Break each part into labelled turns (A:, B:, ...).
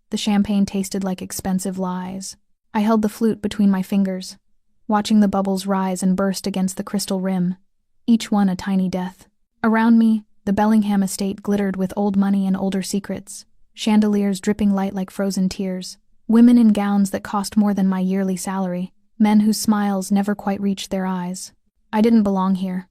A: The champagne tasted like expensive lies. I held the flute between my fingers, watching the bubbles rise and burst against the crystal rim, each one a tiny death. Around me, the Bellingham estate glittered with old money and older secrets, chandeliers dripping light like frozen tears, women in gowns that cost more than my yearly salary, men whose smiles never quite reached their eyes. I didn't belong here.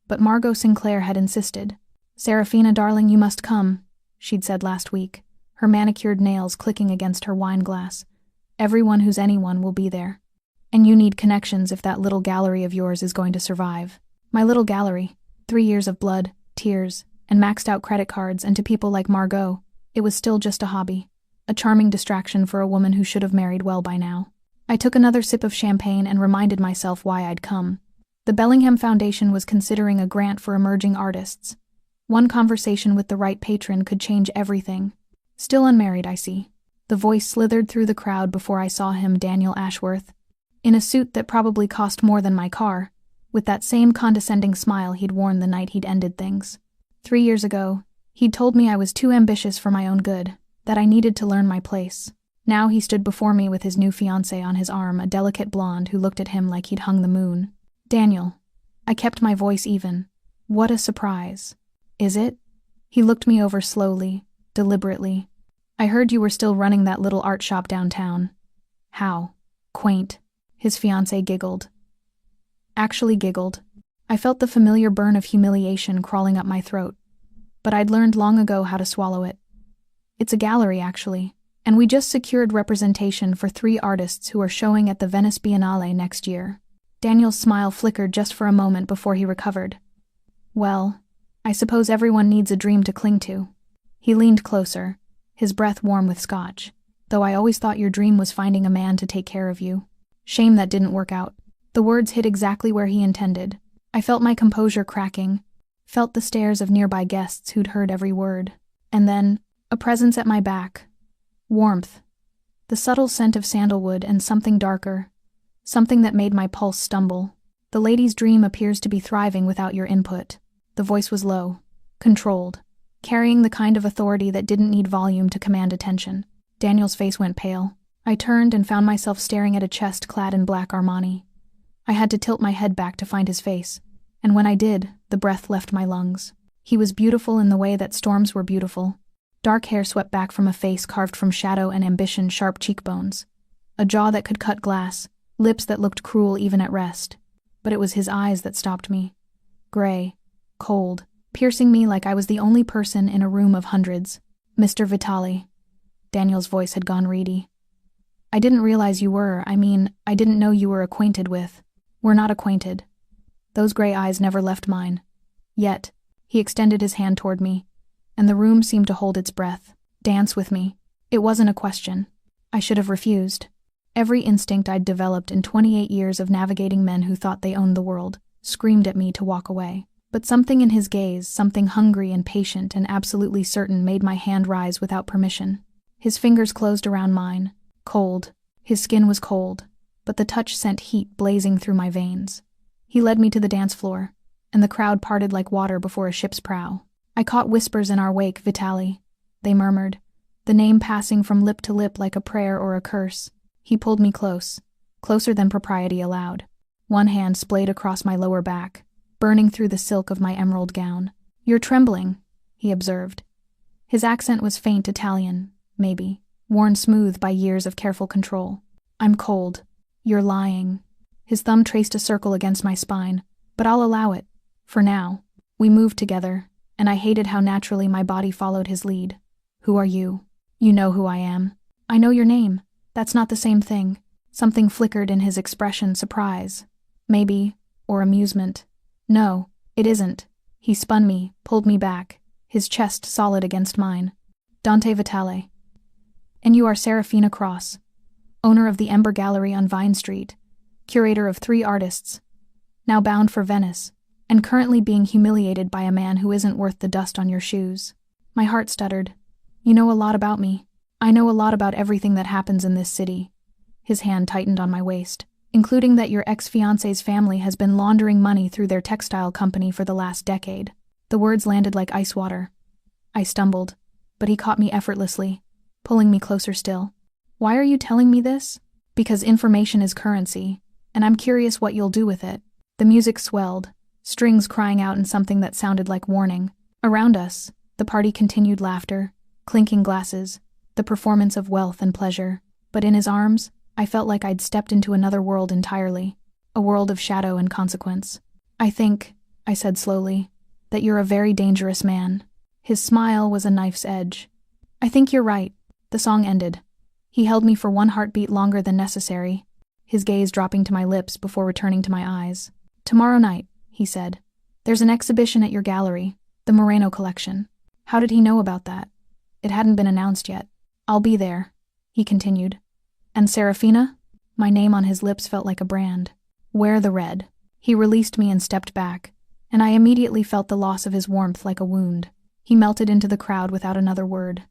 A: But Margot Sinclair had insisted. "Serafina, darling, you must come," she'd said last week, her manicured nails clicking against her wine glass. "Everyone who's anyone will be there. And you need connections if that little gallery of yours is going to survive." My little gallery, 3 years of blood, tears, and maxed out credit cards, and to people like Margot, it was still just a hobby, a charming distraction for a woman who should have married well by now. I took another sip of champagne and reminded myself why I'd come. The Bellingham Foundation was considering a grant for emerging artists. One conversation with the right patron could change everything. "Still unmarried, I see." The voice slithered through the crowd before I saw him, Daniel Ashworth, in a suit that probably cost more than my car, with that same condescending smile he'd worn the night he'd ended things. 3 years ago, he'd told me I was too ambitious for my own good, that I needed to learn my place. Now he stood before me with his new fiancée on his arm, a delicate blonde who looked at him like he'd hung the moon. "Daniel." I kept my voice even. "What a surprise." "Is it?" He looked me over slowly, deliberately. "I heard you were still running that little art shop downtown." "How? Quaint." His fiancée giggled. Actually giggled. I felt the familiar burn of humiliation crawling up my throat, but I'd learned long ago how to swallow it. "It's a gallery, actually, and we just secured representation for 3 artists who are showing at the Venice Biennale next year." Daniel's smile flickered just for a moment before he recovered. "Well, I suppose everyone needs a dream to cling to." He leaned closer, his breath warm with scotch. "Though I always thought your dream was finding a man to take care of you. Shame that didn't work out." The words hit exactly where he intended. I felt my composure cracking, felt the stares of nearby guests who'd heard every word. And then, a presence at my back. Warmth. The subtle scent of sandalwood and something darker. Something that made my pulse stumble. "The lady's dream appears to be thriving without your input." The voice was low, controlled, carrying the kind of authority that didn't need volume to command attention. Daniel's face went pale. I turned and found myself staring at a chest clad in black Armani. I had to tilt my head back to find his face, and when I did, the breath left my lungs. He was beautiful in the way that storms were beautiful. Dark hair swept back from a face carved from shadow and ambition, sharp cheekbones, a jaw that could cut glass, lips that looked cruel even at rest. But it was his eyes that stopped me. Gray, cold, piercing me like I was the only person in a room of hundreds. "Mr. Vitali." Daniel's voice had gone reedy. "I didn't realize you were, I didn't know you were acquainted with." "We're not acquainted." Those gray eyes never left mine. Yet, he extended his hand toward me, and the room seemed to hold its breath. "Dance with me." It wasn't a question. I should have refused. Every instinct I'd developed in 28 years of navigating men who thought they owned the world, screamed at me to walk away. But something in his gaze, something hungry and patient and absolutely certain, made my hand rise without permission. His fingers closed around mine. Cold. His skin was cold, but the touch sent heat blazing through my veins. He led me to the dance floor, and the crowd parted like water before a ship's prow. I caught whispers in our wake, "Vitali," they murmured, the name passing from lip to lip like a prayer or a curse. He pulled me close, closer than propriety allowed. One hand splayed across my lower back, burning through the silk of my emerald gown. "You're trembling," he observed. His accent was faint Italian, maybe, worn smooth by years of careful control. "I'm cold." "You're lying." His thumb traced a circle against my spine, but I'll allow it, for now. We moved together, and I hated how naturally my body followed his lead. "Who are you?" "You know who I am." "I know your name. That's not the same thing." Something flickered in his expression, surprise. Maybe, or amusement. "No, it isn't." He spun me, pulled me back, his chest solid against mine. "Dante Vitale. And you are Serafina Cross, owner of the Ember Gallery on Vine Street, curator of 3 artists, now bound for Venice, and currently being humiliated by a man who isn't worth the dust on your shoes." My heart stuttered. "You know a lot about me." "I know a lot about everything that happens in this city." His hand tightened on my waist. "Including that your ex-fiancé's family has been laundering money through their textile company for the last decade." The words landed like ice water. I stumbled, but he caught me effortlessly. pulling me closer still. Why are you telling me this? Because information is currency, and I'm curious what you'll do with it. The music swelled, strings crying out in something that sounded like warning. Around us, the party continued laughter, clinking glasses, the performance of wealth and pleasure. But in his arms, I felt like I'd stepped into another world entirely, a world of shadow and consequence. I think, I said slowly, that you're a very dangerous man. His smile was a knife's edge. I think you're right. The song ended. He held me for one heartbeat longer than necessary, his gaze dropping to my lips before returning to my eyes. Tomorrow night, he said. There's an exhibition at your gallery, the Moreno collection. How did he know about that? It hadn't been announced yet. I'll be there, he continued. And Serafina? My name on his lips felt like a brand. Wear the red. He released me and stepped back, and I immediately felt the loss of his warmth like a wound. He melted into the crowd without another word,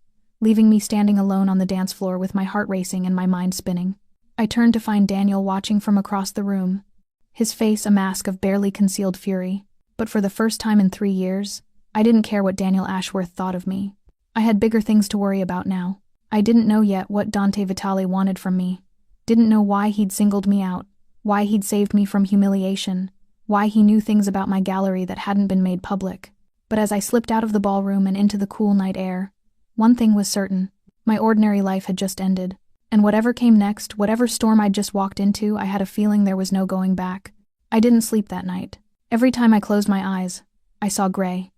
A: leaving me standing alone on the dance floor with my heart racing and my mind spinning. I turned to find Daniel watching from across the room, his face a mask of barely concealed fury. But for the first time in 3 years, I didn't care what Daniel Ashworth thought of me. I had bigger things to worry about now. I didn't know yet what Dante Vitale wanted from me, didn't know why he'd singled me out, why he'd saved me from humiliation, why he knew things about my gallery that hadn't been made public. But as I slipped out of the ballroom and into the cool night air, one thing was certain. My ordinary life had just ended. And whatever came next, whatever storm I'd just walked into, I had a feeling there was no going back. I didn't sleep that night. Every time I closed my eyes, I saw gray.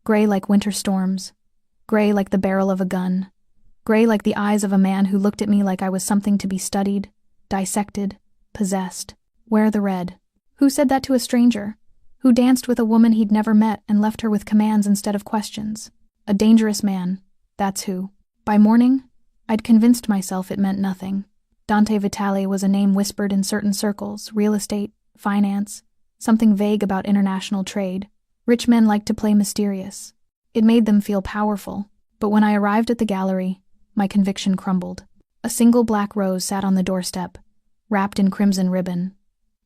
A: Gray like winter storms. Gray like the barrel of a gun. Gray like the eyes of a man who looked at me like I was something to be studied, dissected, possessed. Wear the red. Who said that to a stranger? Who danced with a woman he'd never met and left her with commands instead of questions? A dangerous man. That's who. By morning, I'd convinced myself it meant nothing. Dante Vitale was a name whispered in certain circles, real estate, finance, something vague about international trade. Rich men liked to play mysterious. It made them feel powerful. But when I arrived at the gallery, my conviction crumbled. A single black rose sat on the doorstep, wrapped in crimson ribbon.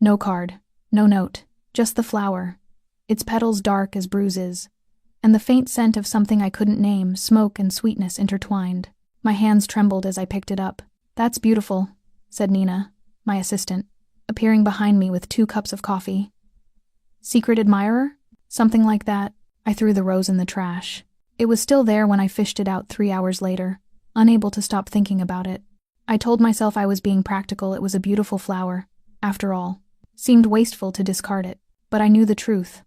A: No card, no note, just the flower, its petals dark as bruises, and the faint scent of something I couldn't name, smoke and sweetness intertwined. My hands trembled as I picked it up. That's beautiful, said Nina, my assistant, appearing behind me with 2 cups of coffee. Secret admirer? Something like that. I threw the rose in the trash. It was still there when I fished it out 3 hours later, unable to stop thinking about it. I told myself I was being practical. It was a beautiful flower, after all. Seemed wasteful to discard it, but I knew the truth.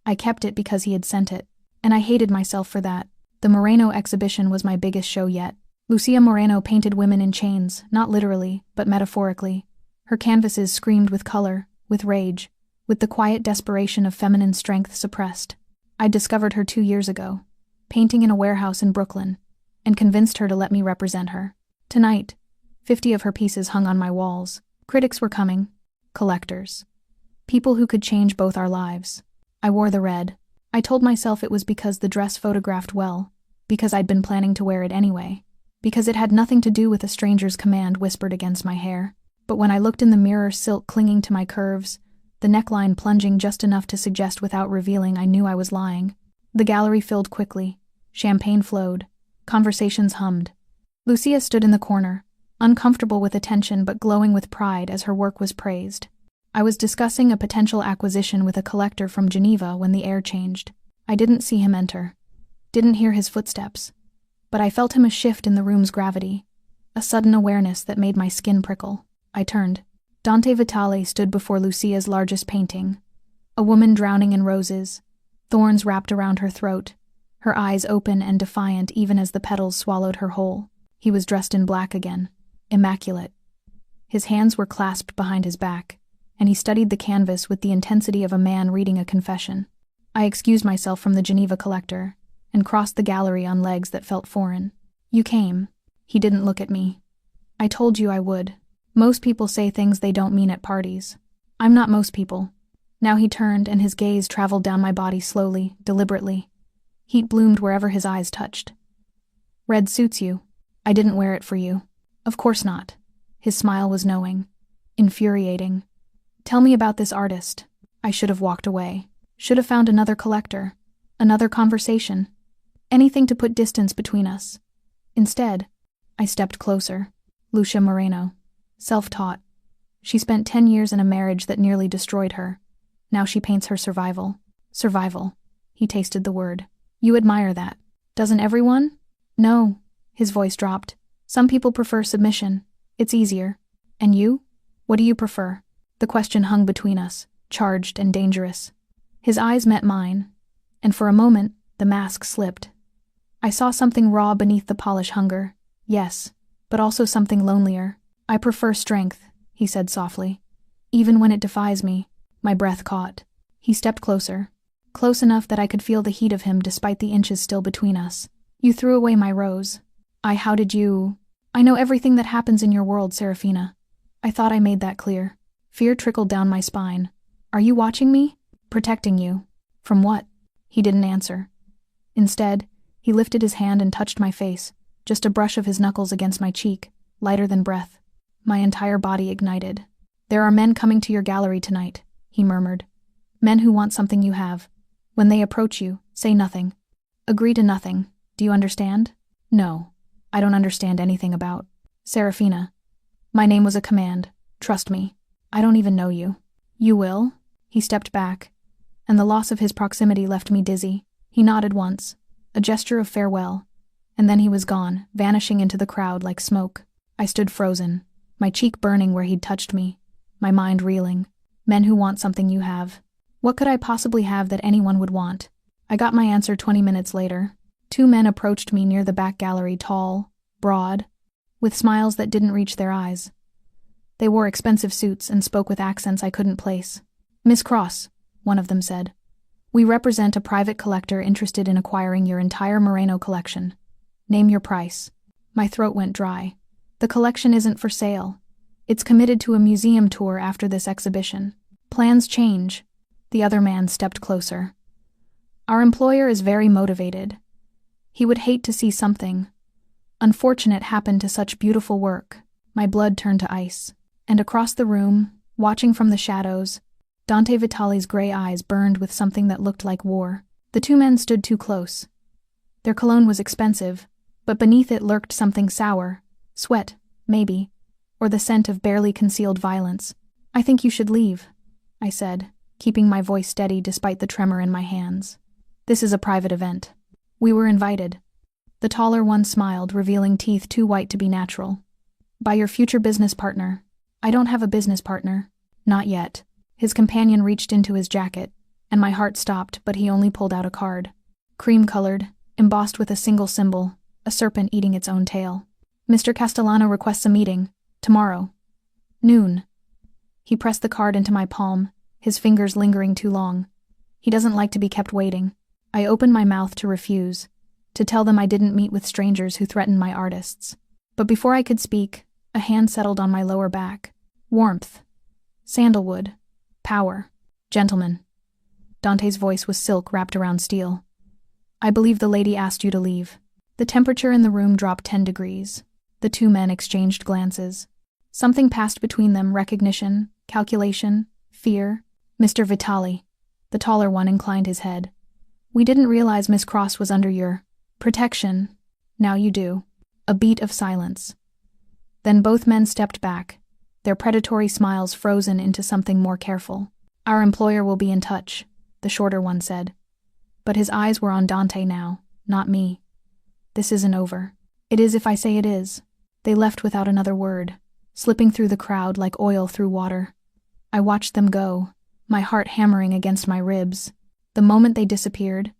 A: I kept it because he had sent it, and I hated myself for that. The Moreno exhibition was my biggest show yet. Lucia Moreno painted women in chains, not literally, but metaphorically. Her canvases screamed with color, with rage, with the quiet desperation of feminine strength suppressed. I discovered her 2 years ago, painting in a warehouse in Brooklyn, and convinced her to let me represent her. Tonight, 50 of her pieces hung on my walls. Critics were coming. Collectors. People who could change both our lives. I wore the red. I told myself it was because the dress photographed well, because I'd been planning to wear it anyway, because it had nothing to do with a stranger's command whispered against my hair. But when I looked in the mirror, silk clinging to my curves, the neckline plunging just enough to suggest without revealing, I knew I was lying. The gallery filled quickly. Champagne flowed. Conversations hummed. Lucia stood in the corner, uncomfortable with attention but glowing with pride as her work was praised. I was discussing a potential acquisition with a collector from Geneva when the air changed. I didn't see him enter, didn't hear his footsteps, but I felt him a shift in the room's gravity, a sudden awareness that made my skin prickle. I turned. Dante Vitale stood before Lucia's largest painting, a woman drowning in roses, thorns wrapped around her throat, her eyes open and defiant even as the petals swallowed her whole. He was dressed in black again, immaculate. His hands were clasped behind his back, and he studied the canvas with the intensity of a man reading a confession. I excused myself from the Geneva collector and crossed the gallery on legs that felt foreign. You came. He didn't look at me. I told you I would. Most people say things they don't mean at parties. I'm not most people. Now he turned and his gaze traveled down my body slowly, deliberately. Heat bloomed wherever his eyes touched. Red suits you. I didn't wear it for you. Of course not. His smile was knowing, infuriating. Tell me about this artist. I should have walked away. Should have found another collector. Another conversation. Anything to put distance between us. Instead, I stepped closer. Lucia Moreno. Self-taught. She spent 10 years in a marriage that nearly destroyed her. Now she paints her survival. Survival. He tasted the word. You admire that. Doesn't everyone? No. His voice dropped. Some people prefer submission. It's easier. And you? What do you prefer? The question hung between us, charged and dangerous. His eyes met mine, and for a moment, the mask slipped. I saw something raw beneath the polished hunger. Yes, but also something lonelier. I prefer strength, he said softly. Even when it defies me. My breath caught. He stepped closer. Close enough that I could feel the heat of him despite the inches still between us. You threw away my rose. How did you? I know everything that happens in your world, Serafina. I thought I made that clear. Fear trickled down my spine. Are you watching me? Protecting you. From what? He didn't answer. Instead, he lifted his hand and touched my face, just a brush of his knuckles against my cheek, lighter than breath. My entire body ignited. There are men coming to your gallery tonight, he murmured. Men who want something you have. When they approach you, say nothing. Agree to nothing. Do you understand? No. I don't understand anything about. Serafina. My name was a command. Trust me. I don't even know you. You will? He stepped back, and the loss of his proximity left me dizzy. He nodded once, a gesture of farewell, and then he was gone, vanishing into the crowd like smoke. I stood frozen, my cheek burning where he'd touched me, my mind reeling. Men who want something you have. What could I possibly have that anyone would want? I got my answer 20 minutes later. 2 men approached me near the back gallery, tall, broad, with smiles that didn't reach their eyes. They wore expensive suits and spoke with accents I couldn't place. Miss Cross, one of them said. We represent a private collector interested in acquiring your entire Moreno collection. Name your price. My throat went dry. The collection isn't for sale. It's committed to a museum tour after this exhibition. Plans change. The other man stepped closer. Our employer is very motivated. He would hate to see something unfortunate happen to such beautiful work. My blood turned to ice. And across the room, watching from the shadows, Dante Vitali's gray eyes burned with something that looked like war. The 2 men stood too close. Their cologne was expensive, but beneath it lurked something sour. Sweat, maybe, or the scent of barely concealed violence. I think you should leave, I said, keeping my voice steady despite the tremor in my hands. This is a private event. We were invited. The taller one smiled, revealing teeth too white to be natural. By your future business partner. I don't have a business partner. Not yet. His companion reached into his jacket, and my heart stopped, but he only pulled out a card. Cream-colored, embossed with a single symbol, a serpent eating its own tail. Mr. Castellano requests a meeting. Tomorrow. Noon. He pressed the card into my palm, his fingers lingering too long. He doesn't like to be kept waiting. I opened my mouth to refuse, to tell them I didn't meet with strangers who threatened my artists. But before I could speak, a hand settled on my lower back. Warmth. Sandalwood. Power. Gentlemen. Dante's voice was silk wrapped around steel. I believe the lady asked you to leave. The temperature in the room dropped 10 degrees. The 2 men exchanged glances. Something passed between them, recognition, calculation, fear. Mr. Vitali. The taller one inclined his head. We didn't realize Miss Cross was under your protection. Now you do. A beat of silence. Then both men stepped back, their predatory smiles frozen into something more careful. Our employer will be in touch, the shorter one said. But his eyes were on Dante now, not me. This isn't over. It is if I say it is. They left without another word, slipping through the crowd like oil through water. I watched them go, my heart hammering against my ribs. The moment they disappeared,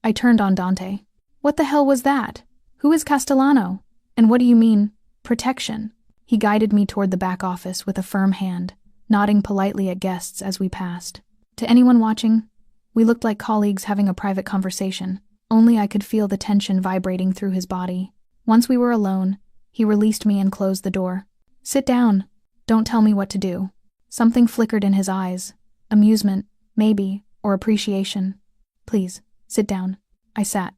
A: I turned on Dante. What the hell was that? Who is Castellano? And what do you mean, protection? He guided me toward the back office with a firm hand, nodding politely at guests as we passed. To anyone watching, we looked like colleagues having a private conversation. Only I could feel the tension vibrating through his body. Once we were alone, he released me and closed the door. Sit down. Don't tell me what to do. Something flickered in his eyes. Amusement, maybe, or appreciation. Please, sit down. I sat.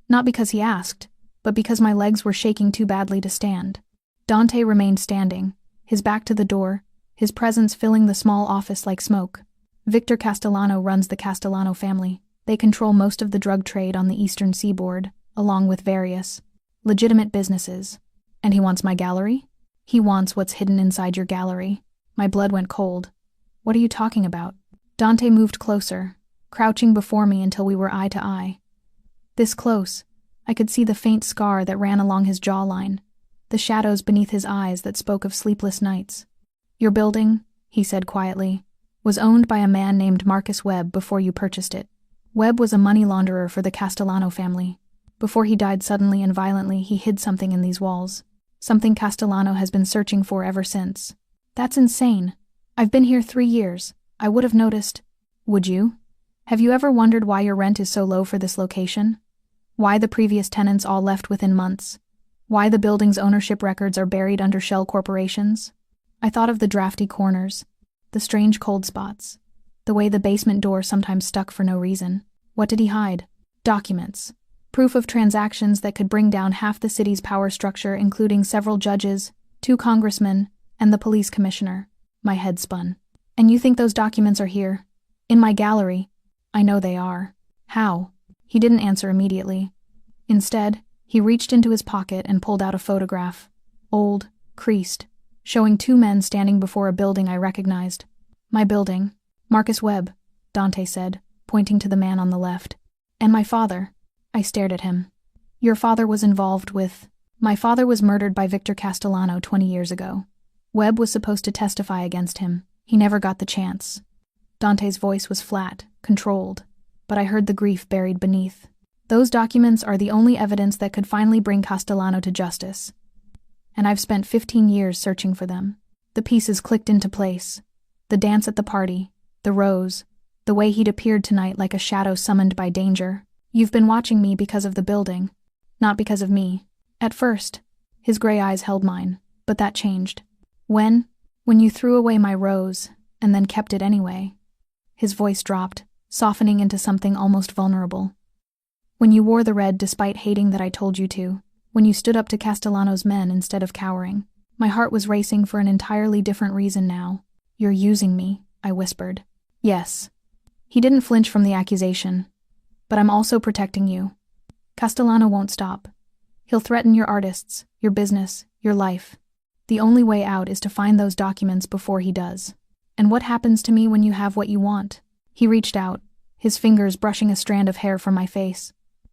A: Not because he asked, but because my legs were shaking too badly to stand. Dante remained standing, his back to the door, his presence filling the small office like smoke. Victor Castellano runs the Castellano family. They control most of the drug trade on the eastern seaboard, along with various legitimate businesses. And he wants my gallery? He wants what's hidden inside your gallery. My blood went cold. What are you talking about? Dante moved closer, crouching before me until we were eye to eye. This close, I could see the faint scar that ran along his jawline, the shadows beneath his eyes that spoke of sleepless nights. Your building, he said quietly, was owned by a man named Marcus Webb before you purchased it. Webb was a money launderer for the Castellano family. Before he died suddenly and violently, he hid something in these walls. Something Castellano has been searching for ever since. That's insane. I've been here 3 years. I would have noticed. Would you? Have you ever wondered why your rent is so low for this location? Why the previous tenants all left within months? Why the building's ownership records are buried under shell corporations? I thought of the drafty corners, the strange cold spots, the way the basement door sometimes stuck for no reason. What did he hide? Documents. Proof of transactions that could bring down half the city's power structure, including several judges, 2 congressmen, and the police commissioner. My head spun. And you think those documents are here? In my gallery? I know they are. How? He didn't answer immediately. Instead, he reached into his pocket and pulled out a photograph. Old, creased, showing 2 men standing before a building I recognized. My building. Marcus Webb, Dante said, pointing to the man on the left. And my father. I stared at him. Your father was involved with... My father was murdered by Victor Castellano 20 years ago. Webb was supposed to testify against him. He never got the chance. Dante's voice was flat, controlled, but I heard the grief buried beneath. Those documents are the only evidence that could finally bring Castellano to justice. And I've spent 15 years searching for them. The pieces clicked into place. The dance at the party, the rose, the way he'd appeared tonight like a shadow summoned by danger. You've been watching me because of the building, not because of me. At first, his gray eyes held mine, but that changed. When you threw away my rose, and then kept it anyway. His voice dropped, softening into something almost vulnerable. When you wore the red despite hating that I told you to, when you stood up to Castellano's men instead of cowering. My heart was racing for an entirely different reason now. You're using me, I whispered. Yes. He didn't flinch from the accusation. But I'm also protecting you. Castellano won't stop. He'll threaten your artists, your business, your life. The only way out is to find those documents before he does. And what happens to me when you have what you want? He reached out, his fingers brushing a strand of hair from my face.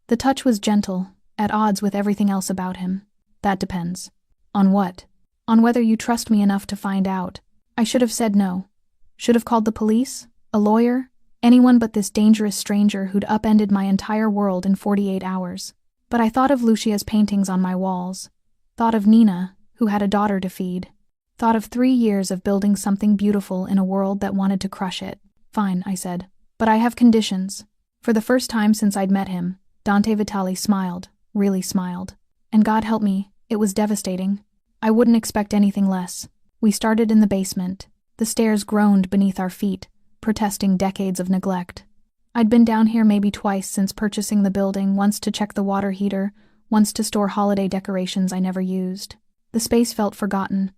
A: The touch was gentle, at odds with everything else about him. That depends. On what? On whether you trust me enough to find out. I should have said no. Should have called the police, a lawyer, anyone but this dangerous stranger who'd upended my entire world in 48 hours. But I thought of Lucia's paintings on my walls. Thought of Nina, who had a daughter to feed. Thought of 3 years of building something beautiful in a world that wanted to crush it. Fine, I said. But I have conditions. For the first time since I'd met him, Dante Vitali smiled, really smiled. And God help me, it was devastating. I wouldn't expect anything less. We started in the basement. The stairs groaned beneath our feet, protesting decades of neglect. I'd been down here maybe twice since purchasing the building, once to check the water heater, once to store holiday decorations I never used. The space felt forgotten,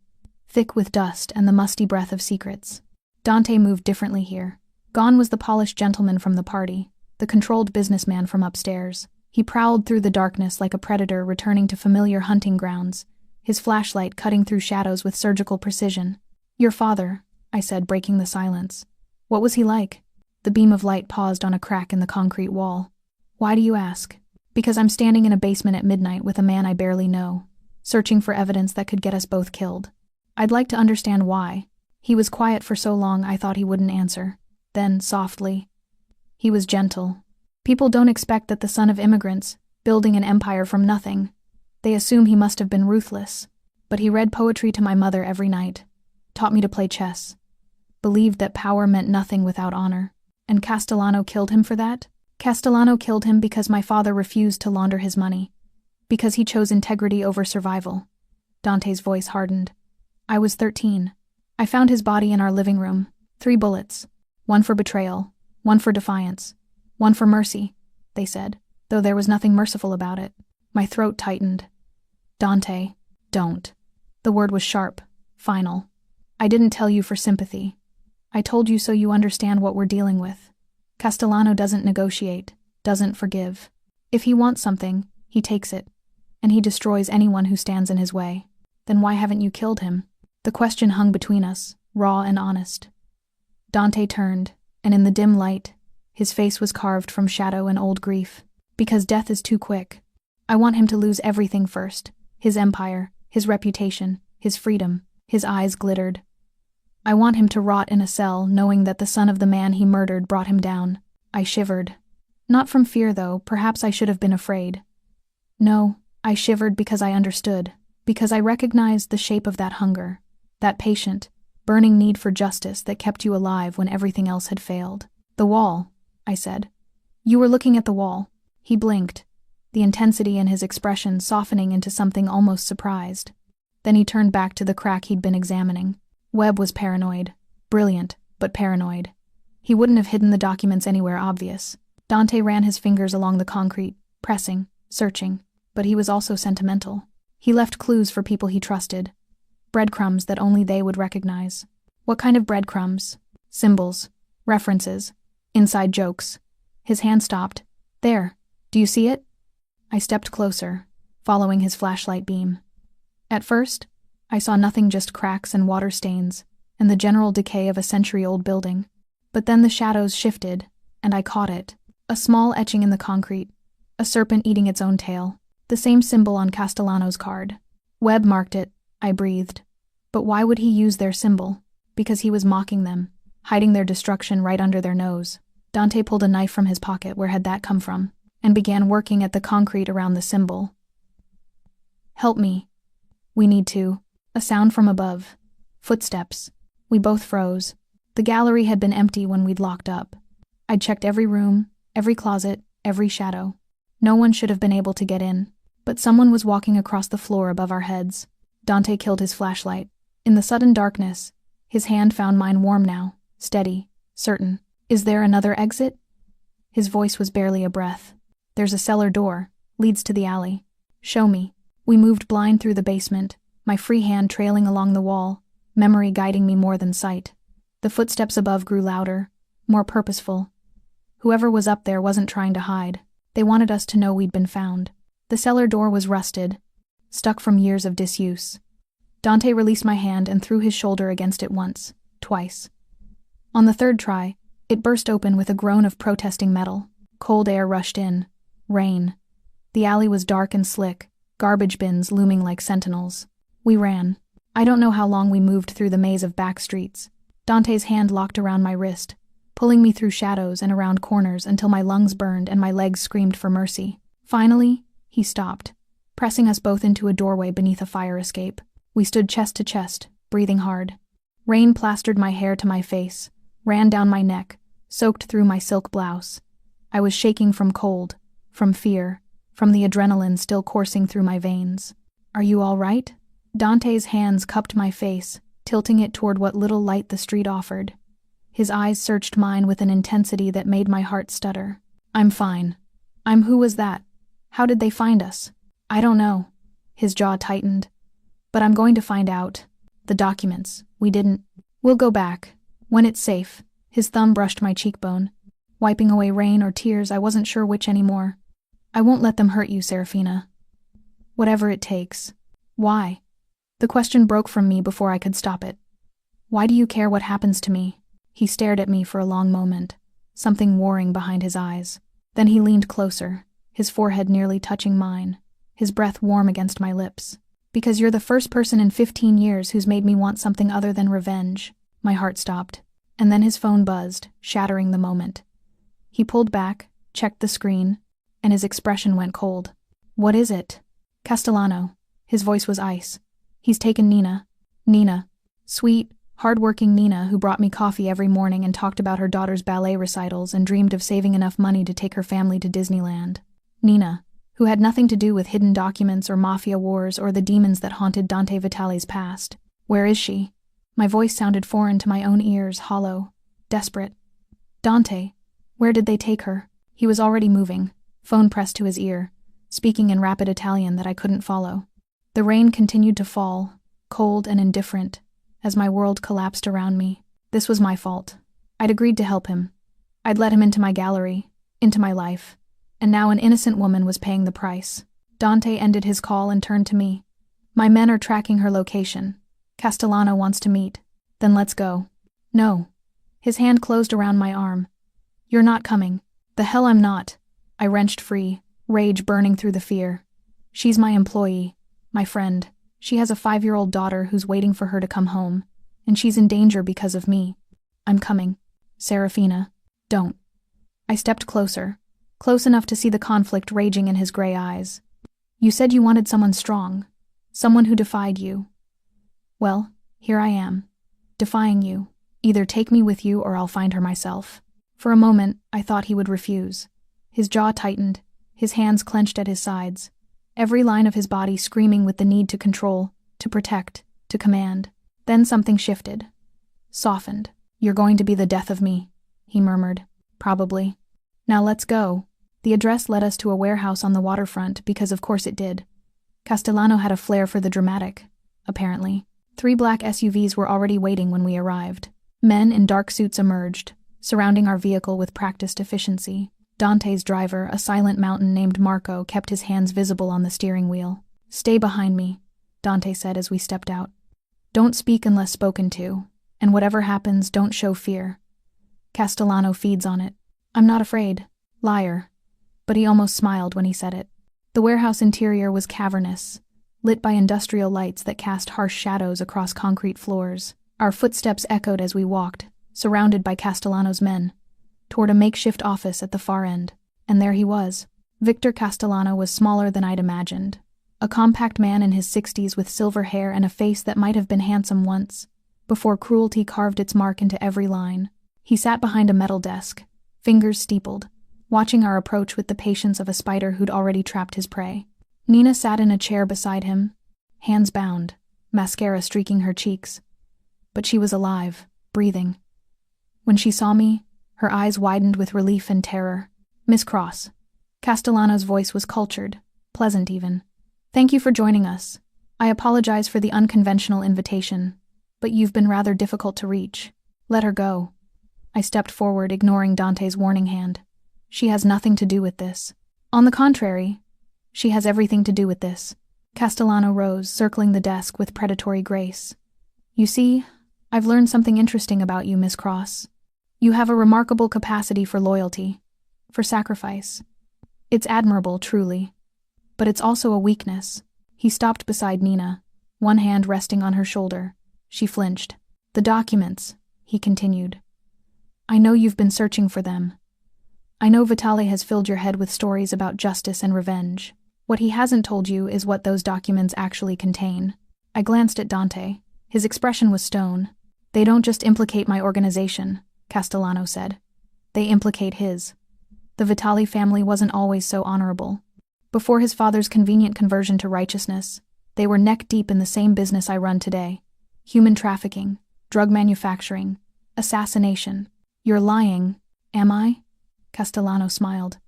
A: thick with dust and the musty breath of secrets. Dante moved differently here. Gone was the polished gentleman from the party, the controlled businessman from upstairs. He prowled through the darkness like a predator returning to familiar hunting grounds, his flashlight cutting through shadows with surgical precision. Your father, I said, breaking the silence. What was he like? The beam of light paused on a crack in the concrete wall. Why do you ask? Because I'm standing in a basement at midnight with a man I barely know, searching for evidence that could get us both killed. I'd like to understand why. He was quiet for so long I thought he wouldn't answer. Then, softly. He was gentle. People don't expect that the son of immigrants, building an empire from nothing. They assume he must have been ruthless. But he read poetry to my mother every night, taught me to play chess, believed that power meant nothing without honor. And Castellano killed him for that? Castellano killed him because my father refused to launder his money, because he chose integrity over survival. Dante's voice hardened. I was 13. I found his body in our living room. 3 bullets. 1 for betrayal, 1 for defiance, 1 for mercy, they said, though there was nothing merciful about it. My throat tightened. Dante, don't. The word was sharp, final. I didn't tell you for sympathy. I told you so you understand what we're dealing with. Castellano doesn't negotiate, doesn't forgive. If he wants something, he takes it. and he destroys anyone who stands in his way. Then why haven't you killed him? The question hung between us, raw and honest. Dante turned, and in the dim light, his face was carved from shadow and old grief. Because death is too quick. I want him to lose everything first. His empire, his reputation, his freedom. His eyes glittered. I want him to rot in a cell, knowing that the son of the man he murdered brought him down. I shivered. Not from fear, though. Perhaps I should have been afraid. No, I shivered because I understood. Because I recognized the shape of that hunger. That patient, burning need for justice that kept you alive when everything else had failed. The wall, I said. You were looking at the wall. He blinked, the intensity in his expression softening into something almost surprised. Then he turned back to the crack he'd been examining. Webb was paranoid. Brilliant, but paranoid. He wouldn't have hidden the documents anywhere obvious. Dante ran his fingers along the concrete, pressing, searching, but he was also sentimental. He left clues for people he trusted. Breadcrumbs that only they would recognize. What kind of breadcrumbs? Symbols, references, inside jokes. His hand stopped. There, do you see it? I stepped closer, following his flashlight beam. At first, I saw nothing, just cracks and water stains, and the general decay of a century-old building. But then the shadows shifted, and I caught it. A small etching in the concrete, a serpent eating its own tail, the same symbol on Castellano's card. Webb marked it, I breathed. But why would he use their symbol? Because he was mocking them, hiding their destruction right under their nose. Dante pulled a knife from his pocket, where had that come from, and began working at the concrete around the symbol. Help me. We need to. A sound from above. Footsteps. We both froze. The gallery had been empty when we'd locked up. I'd checked every room, every closet, every shadow. No one should have been able to get in. But someone was walking across the floor above our heads. Dante killed his flashlight. In the sudden darkness, his hand found mine, warm now, steady, certain. Is there another exit? His voice was barely a breath. There's a cellar door, leads to the alley. Show me. We moved blind through the basement, my free hand trailing along the wall, memory guiding me more than sight. The footsteps above grew louder, more purposeful. Whoever was up there wasn't trying to hide. They wanted us to know we'd been found. The cellar door was rusted, stuck from years of disuse. Dante released my hand and threw his shoulder against it once, twice. On the third try, it burst open with a groan of protesting metal. Cold air rushed in. Rain. The alley was dark and slick, garbage bins looming like sentinels. We ran. I don't know how long we moved through the maze of back streets. Dante's hand locked around my wrist, pulling me through shadows and around corners until my lungs burned and my legs screamed for mercy. Finally, he stopped, pressing us both into a doorway beneath a fire escape. We stood chest to chest, breathing hard. Rain plastered my hair to my face, ran down my neck, soaked through my silk blouse. I was shaking from cold, from fear, from the adrenaline still coursing through my veins. Are you all right? Dante's hands cupped my face, tilting it toward what little light the street offered. His eyes searched mine with an intensity that made my heart stutter. I'm fine. Who was that? How did they find us? I don't know. His jaw tightened. But I'm going to find out. The documents. We didn't. We'll go back. When it's safe. His thumb brushed my cheekbone. Wiping away rain or tears, I wasn't sure which anymore. I won't let them hurt you, Serafina. Whatever it takes. Why? The question broke from me before I could stop it. Why do you care what happens to me? He stared at me for a long moment, something warring behind his eyes. Then he leaned closer, his forehead nearly touching mine, his breath warm against my lips. Because you're the first person in 15 years who's made me want something other than revenge. My heart stopped, and then his phone buzzed, shattering the moment. He pulled back, checked the screen, and his expression went cold. What is it? Castellano. His voice was ice. He's taken Nina. Nina. Sweet, hard-working Nina who brought me coffee every morning and talked about her daughter's ballet recitals and dreamed of saving enough money to take her family to Disneyland. Nina, who had nothing to do with hidden documents or mafia wars or the demons that haunted Dante Vitale's past. Where is she? My voice sounded foreign to my own ears, hollow, desperate. Dante, where did they take her? He was already moving, phone pressed to his ear, speaking in rapid Italian that I couldn't follow. The rain continued to fall, cold and indifferent, as my world collapsed around me. This was my fault. I'd agreed to help him. I'd let him into my gallery, into my life, and now an innocent woman was paying the price. Dante ended his call and turned to me. My men are tracking her location. Castellano wants to meet. Then let's go. No. His hand closed around my arm. You're not coming. The hell I'm not. I wrenched free, rage burning through the fear. She's my employee, my friend. She has a 5-year-old daughter who's waiting for her to come home, and she's in danger because of me. I'm coming. Serafina, don't. I stepped closer, close enough to see the conflict raging in his gray eyes. You said you wanted someone strong, someone who defied you. Well, here I am, defying you. Either take me with you or I'll find her myself. For a moment, I thought he would refuse. His jaw tightened, his hands clenched at his sides, every line of his body screaming with the need to control, to protect, to command. Then something shifted, softened. You're going to be the death of me, he murmured. Probably. Now let's go. The address led us to a warehouse on the waterfront because of course it did. Castellano had a flair for the dramatic, apparently. 3 black SUVs were already waiting when we arrived. Men in dark suits emerged, surrounding our vehicle with practiced efficiency. Dante's driver, a silent mountain named Marco, kept his hands visible on the steering wheel. Stay behind me, Dante said as we stepped out. Don't speak unless spoken to, and whatever happens, don't show fear. Castellano feeds on it. I'm not afraid. Liar. But he almost smiled when he said it. The warehouse interior was cavernous, lit by industrial lights that cast harsh shadows across concrete floors. Our footsteps echoed as we walked, surrounded by Castellano's men, toward a makeshift office at the far end. And there he was. Victor Castellano was smaller than I'd imagined. A compact man in his 60s with silver hair and a face that might have been handsome once, before cruelty carved its mark into every line. He sat behind a metal desk, fingers steepled, watching our approach with the patience of a spider who'd already trapped his prey. Nina sat in a chair beside him, hands bound, mascara streaking her cheeks. But she was alive, breathing. When she saw me, her eyes widened with relief and terror. Miss Cross. Castellano's voice was cultured, pleasant even. Thank you for joining us. I apologize for the unconventional invitation, but you've been rather difficult to reach. Let her go. I stepped forward, ignoring Dante's warning hand. She has nothing to do with this. On the contrary, she has everything to do with this. Castellano rose, circling the desk with predatory grace. You see, I've learned something interesting about you, Miss Cross. You have a remarkable capacity for loyalty, for sacrifice. It's admirable, truly. But it's also a weakness. He stopped beside Nina, one hand resting on her shoulder. She flinched. The documents, he continued. I know you've been searching for them. I know Vitale has filled your head with stories about justice and revenge. What he hasn't told you is what those documents actually contain. I glanced at Dante. His expression was stone. They don't just implicate my organization, Castellano said. They implicate his. The Vitale family wasn't always so honorable. Before his father's convenient conversion to righteousness, they were neck-deep in the same business I run today. Human trafficking, drug manufacturing, assassination. You're lying, am I? Castellano smiled.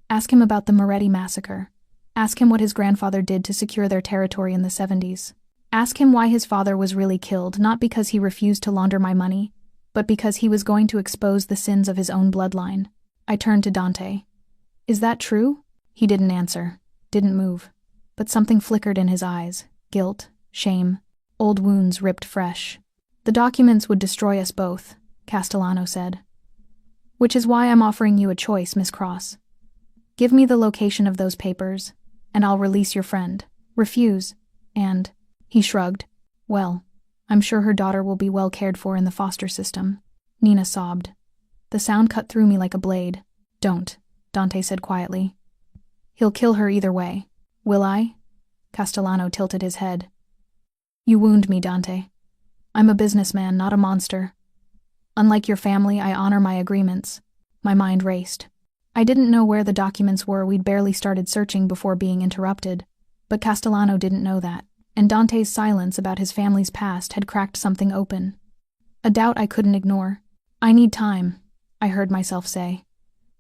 A: Ask him about the Moretti massacre. Ask him what his grandfather did to secure their territory in the 70s. Ask him why his father was really killed, not because he refused to launder my money, but because he was going to expose the sins of his own bloodline. I turned to Dante. Is that true? He didn't answer, didn't move. But something flickered in his eyes. Guilt, shame, old wounds ripped fresh. The documents would destroy us both, Castellano said. Which is why I'm offering you a choice, Miss Cross. Give me the location of those papers, and I'll release your friend. Refuse, and... He shrugged. Well, I'm sure her daughter will be well cared for in the foster system. Nina sobbed. The sound cut through me like a blade. Don't, Dante said quietly. He'll kill her either way. Will I? Castellano tilted his head. You wound me, Dante. I'm a businessman, not a monster. Unlike your family, I honor my agreements. My mind raced. I didn't know where the documents were. We'd barely started searching before being interrupted. But Castellano didn't know that, and Dante's silence about his family's past had cracked something open. A doubt I couldn't ignore. I need time, I heard myself say.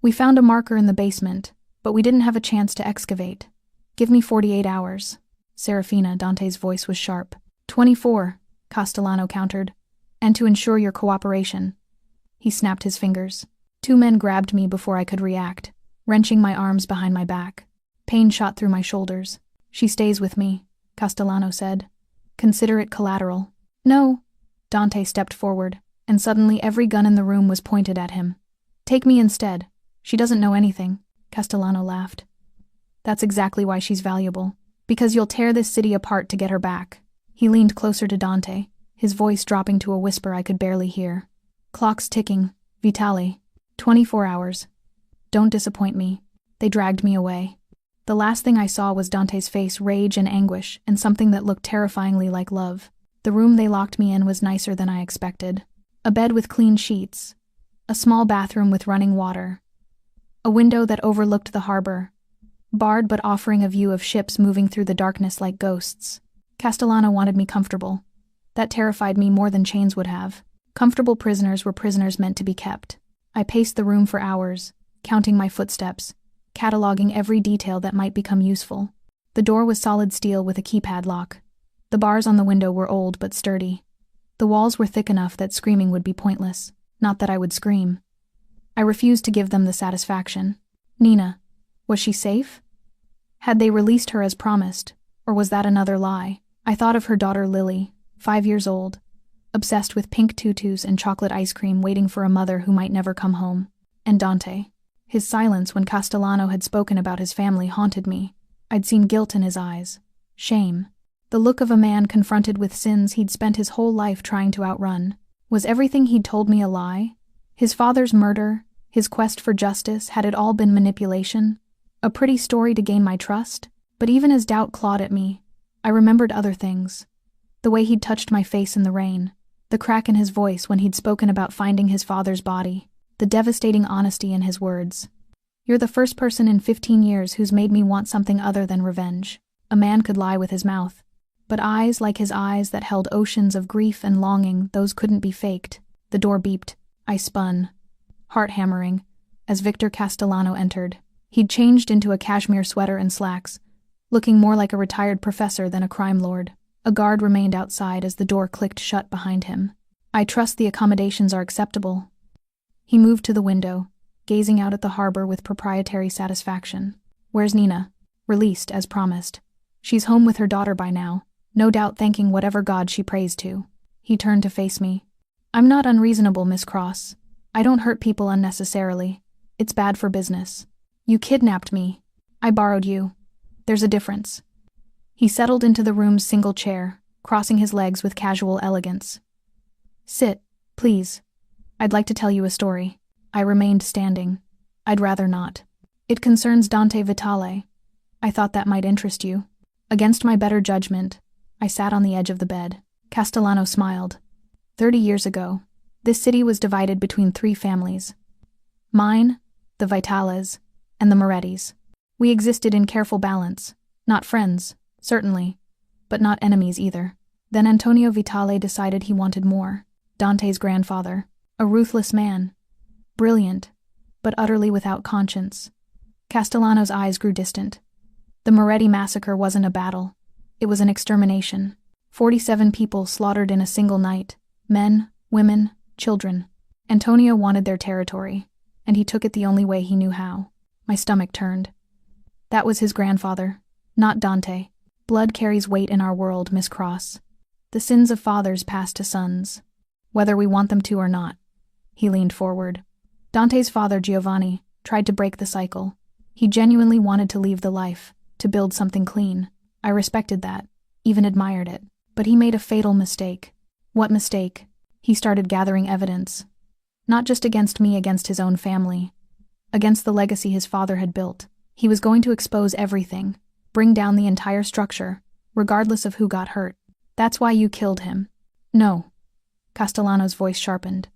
A: We found a marker in the basement, but we didn't have a chance to excavate. Give me 48 hours. Serafina, Dante's voice was sharp. 24, Castellano countered. And to ensure your cooperation. He snapped his fingers. 2 men grabbed me before I could react, wrenching my arms behind my back. Pain shot through my shoulders. She stays with me, Castellano said. Consider it collateral. No. Dante stepped forward, and suddenly every gun in the room was pointed at him. Take me instead. She doesn't know anything, Castellano laughed. That's exactly why she's valuable. Because you'll tear this city apart to get her back. He leaned closer to Dante, his voice dropping to a whisper I could barely hear. Clock's ticking, Vitale. 24 hours. Don't disappoint me. They dragged me away. The last thing I saw was Dante's face, rage and anguish, and something that looked terrifyingly like love. The room they locked me in was nicer than I expected. A bed with clean sheets. A small bathroom with running water. A window that overlooked the harbor. Barred but offering a view of ships moving through the darkness like ghosts. Castellano wanted me comfortable. That terrified me more than chains would have. Comfortable prisoners were prisoners meant to be kept. I paced the room for hours, counting my footsteps, cataloging every detail that might become useful. The door was solid steel with a keypad lock. The bars on the window were old but sturdy. The walls were thick enough that screaming would be pointless, not that I would scream. I refused to give them the satisfaction. Nina, was she safe? Had they released her as promised, or was that another lie? I thought of her daughter Lily, 5 years old, obsessed with pink tutus and chocolate ice cream, waiting for a mother who might never come home. And Dante. His silence when Castellano had spoken about his family haunted me. I'd seen guilt in his eyes. Shame. The look of a man confronted with sins he'd spent his whole life trying to outrun. Was everything he'd told me a lie? His father's murder, his quest for justice, had it all been manipulation? A pretty story to gain my trust? But even as doubt clawed at me, I remembered other things. The way he'd touched my face in the rain, the crack in his voice when he'd spoken about finding his father's body, the devastating honesty in his words. You're the first person in 15 years who's made me want something other than revenge. A man could lie with his mouth. But eyes like his eyes that held oceans of grief and longing, those couldn't be faked. The door beeped. I spun, heart hammering, as Victor Castellano entered. He'd changed into a cashmere sweater and slacks, looking more like a retired professor than a crime lord. A guard remained outside as the door clicked shut behind him. I trust the accommodations are acceptable. He moved to the window, gazing out at the harbor with proprietary satisfaction. Where's Nina? Released, as promised. She's home with her daughter by now, no doubt thanking whatever god she prays to. He turned to face me. I'm not unreasonable, Miss Cross. I don't hurt people unnecessarily. It's bad for business. You kidnapped me. I borrowed you. There's a difference. He settled into the room's single chair, crossing his legs with casual elegance. Sit, please. I'd like to tell you a story. I remained standing. I'd rather not. It concerns Dante Vitale. I thought that might interest you. Against my better judgment, I sat on the edge of the bed. Castellano smiled. 30 years ago, this city was divided between 3 families. Mine, the Vitales, and the Morettis. We existed in careful balance. Not friends, certainly, but not enemies either. Then Antonio Vitale decided he wanted more. Dante's grandfather. A ruthless man. Brilliant, but utterly without conscience. Castellano's eyes grew distant. The Moretti massacre wasn't a battle. It was an extermination. 47 people slaughtered in a single night. Men, women, children. Antonio wanted their territory, and he took it the only way he knew how. My stomach turned. That was his grandfather, not Dante. Blood carries weight in our world, Miss Cross. The sins of fathers pass to sons, whether we want them to or not. He leaned forward. Dante's father, Giovanni, tried to break the cycle. He genuinely wanted to leave the life, to build something clean. I respected that, even admired it. But he made a fatal mistake. What mistake? He started gathering evidence. Not just against me, against his own family. Against the legacy his father had built. He was going to expose everything, bring down the entire structure, regardless of who got hurt. That's why you killed him. No. Castellano's voice sharpened.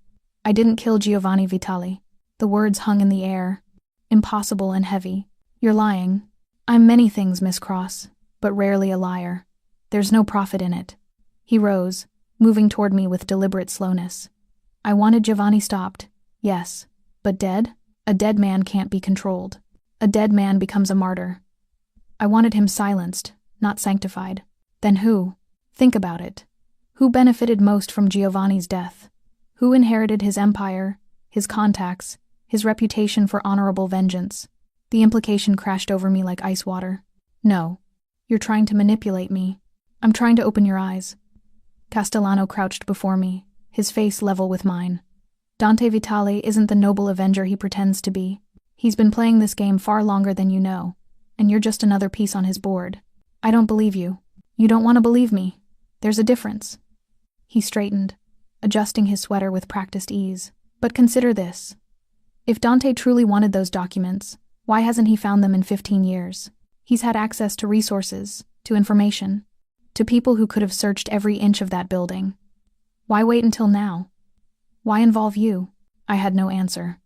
A: I didn't kill Giovanni Vitale. The words hung in the air, impossible and heavy. You're lying. I'm many things, Miss Cross, but rarely a liar. There's no profit in it. He rose, moving toward me with deliberate slowness. I wanted Giovanni stopped, yes, but dead? A dead man can't be controlled. A dead man becomes a martyr. I wanted him silenced, not sanctified. Then who? Think about it. Who benefited most from Giovanni's death? Who inherited his empire, his contacts, his reputation for honorable vengeance? The implication crashed over me like ice water. No. You're trying to manipulate me. I'm trying to open your eyes. Castellano crouched before me, his face level with mine. Dante Vitale isn't the noble avenger he pretends to be. He's been playing this game far longer than you know, and you're just another piece on his board. I don't believe you. You don't want to believe me. There's a difference. He straightened, adjusting his sweater with practiced ease. But consider this. If Dante truly wanted those documents, why hasn't he found them in 15 years? He's had access to resources, to information, to people who could have searched every inch of that building. Why wait until now? Why involve you? I had no answer.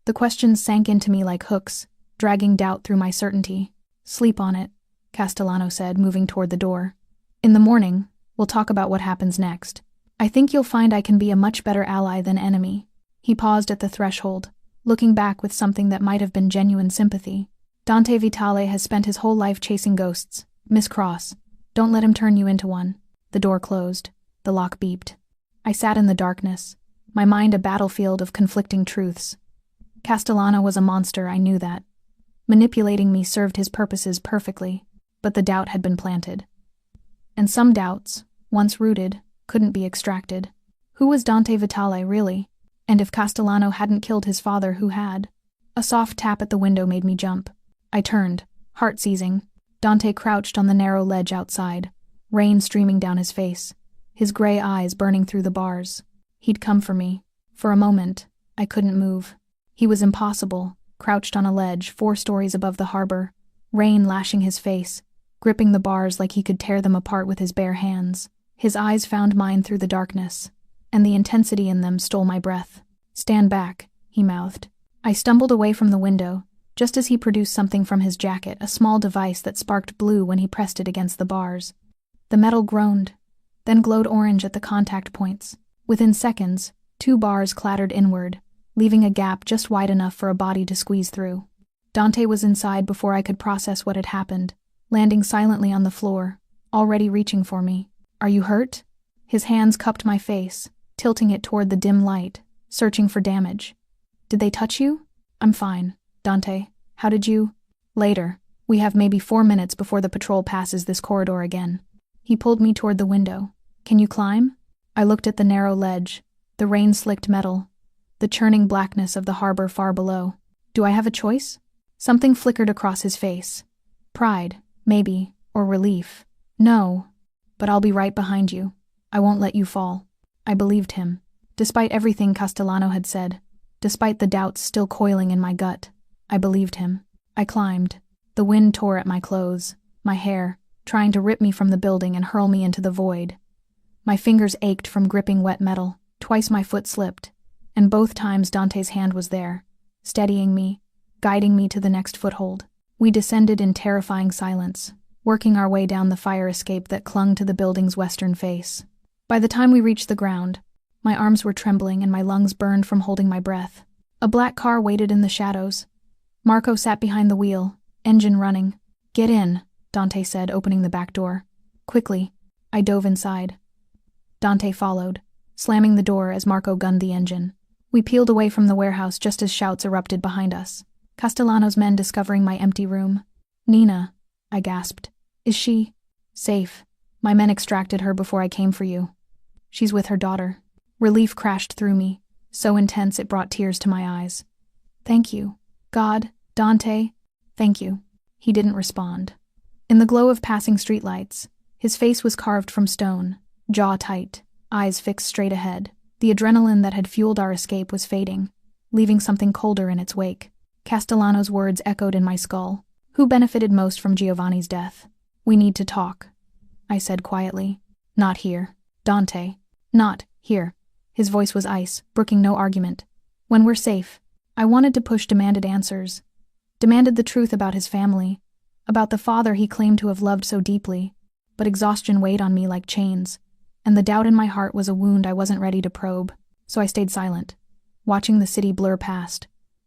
A: The questions sank into me like hooks, dragging doubt through my certainty. Sleep on it, Castellano said, moving toward the door. In the morning, we'll talk about what happens next. I think you'll find I can be a much better ally than enemy. He paused at the threshold, looking back with something that might have been genuine sympathy. Dante Vitale has spent his whole life chasing ghosts. Miss Cross, don't let him turn you into one. The door closed. The lock beeped. I sat in the darkness, my mind a battlefield of conflicting truths. Castellano was a monster, I knew that. Manipulating me served his purposes perfectly, but the doubt had been planted. And some doubts, once rooted, couldn't be extracted. Who was Dante Vitale, really? And if Castellano hadn't killed his father, who had? A soft tap at the window made me jump. I turned, heart seizing. Dante crouched on the narrow ledge outside, rain streaming down his face, his gray eyes burning through the bars. He'd come for me. For a moment, I couldn't move. He was impossible, crouched on a ledge 4 stories above the harbor, rain lashing his face, gripping the bars like he could tear them apart with his bare hands. His eyes found mine through the darkness, and the intensity in them stole my breath. Stand back, he mouthed. I stumbled away from the window, just as he produced something from his jacket, a small device that sparked blue when he pressed it against the bars. The metal groaned, then glowed orange at the contact points. Within seconds, 2 bars clattered inward, leaving a gap just wide enough for a body to squeeze through. Dante was inside before I could process what had happened, landing silently on the floor, already reaching for me. Are you hurt? His hands cupped my face, tilting it toward the dim light, searching for damage. Did they touch you? I'm fine, Dante. How did you? Later. We have maybe 4 minutes before the patrol passes this corridor again. He pulled me toward the window. Can you climb? I looked at the narrow ledge, the rain-slicked metal, the churning blackness of the harbor far below. Do I have a choice? Something flickered across his face. Pride, maybe, or relief. No, but I'll be right behind you. I won't let you fall. I believed him, despite everything Castellano had said, despite the doubts still coiling in my gut. I believed him. I climbed. The wind tore at my clothes, my hair, trying to rip me from the building and hurl me into the void. My fingers ached from gripping wet metal. Twice my foot slipped, and both times Dante's hand was there, steadying me, guiding me to the next foothold. We descended in terrifying silence, working our way down the fire escape that clung to the building's western face. By the time we reached the ground, my arms were trembling and my lungs burned from holding my breath. A black car waited in the shadows. Marco sat behind the wheel, engine running. Get in, Dante said, opening the back door. Quickly, I dove inside. Dante followed, slamming the door as Marco gunned the engine. We peeled away from the warehouse just as shouts erupted behind us. Castellano's men discovering my empty room. Nina, I gasped. Is she safe? My men extracted her before I came for you. She's with her daughter. Relief crashed through me, so intense it brought tears to my eyes. Thank you. God, Dante, thank you. He didn't respond. In the glow of passing streetlights, his face was carved from stone, jaw tight, eyes fixed straight ahead. The adrenaline that had fueled our escape was fading, leaving something colder in its wake. Castellano's words echoed in my skull. Who benefited most from Giovanni's death? We need to talk, I said quietly. Not here. Dante. Not here. His voice was ice, brooking no argument. When we're safe. I wanted to push demanded answers. Demanded the truth about his family, about the father he claimed to have loved so deeply, but exhaustion weighed on me like chains, and the doubt in my heart was a wound I wasn't ready to probe, so I stayed silent, watching the city blur past,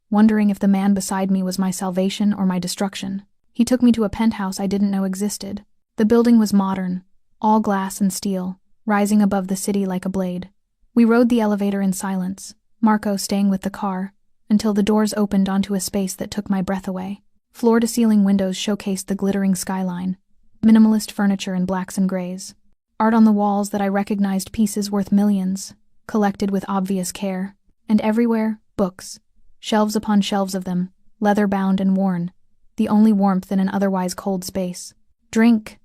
A: wondering if the man beside me was my salvation or my destruction. He took me to a penthouse I didn't know existed. The building was modern, all glass and steel, rising above the city like a blade. We rode the elevator in silence, Marco staying with the car, until the doors opened onto a space that took my breath away. Floor-to-ceiling windows showcased the glittering skyline, minimalist furniture in blacks and grays. Art on the walls that I recognized, pieces worth millions, collected with obvious care. And everywhere, books, shelves upon shelves of them, leather-bound and worn, the only warmth in an otherwise cold space. "Drink."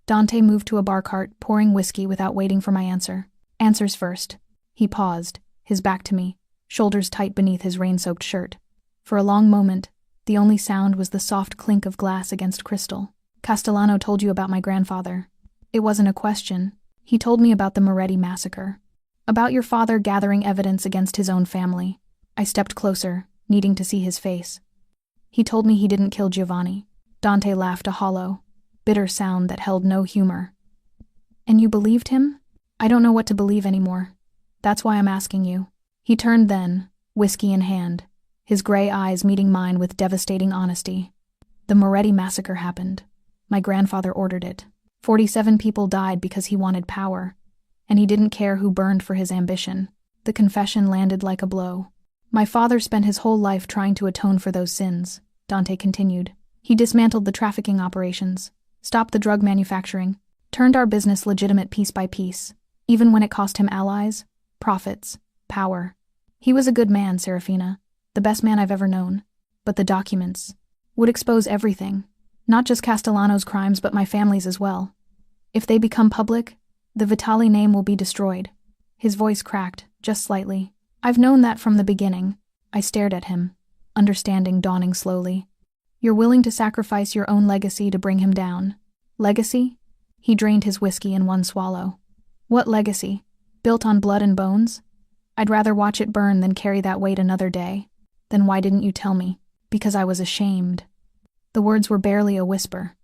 A: Dante moved to a bar cart, pouring whiskey without waiting for my answer. "Answers first." He paused, his back to me, shoulders tight beneath his rain-soaked shirt. For a long moment, the only sound was the soft clink of glass against crystal. "Castellano told you about my grandfather." It wasn't a question. He told me about the Moretti massacre. About your father gathering evidence against his own family. I stepped closer, needing to see his face. "He told me he didn't kill Giovanni." Dante laughed, a hollow, bitter sound that held no humor. "And you believed him?" "I don't know what to believe anymore. That's why I'm asking you." He turned then, whiskey in hand, his gray eyes meeting mine with devastating honesty. "The Moretti massacre happened. My grandfather ordered it. 47 people died because he wanted power, and he didn't care who burned for his ambition." The confession landed like a blow. "My father spent his whole life trying to atone for those sins," Dante continued. "He dismantled the trafficking operations, stopped the drug manufacturing, turned our business legitimate piece by piece, even when it cost him allies, profits, power. He was a good man, Serafina, the best man I've ever known. But the documents would expose everything, not just Castellano's crimes but my family's as well. If they become public, the Vitali name will be destroyed." His voice cracked, just slightly. "I've known that from the beginning." I stared at him, understanding dawning slowly. "You're willing to sacrifice your own legacy to bring him down." "Legacy?" He drained his whiskey in one swallow. "What legacy? Built on blood and bones? I'd rather watch it burn than carry that weight another day." "Then why didn't you tell me?" "Because I was ashamed." The words were barely a whisper.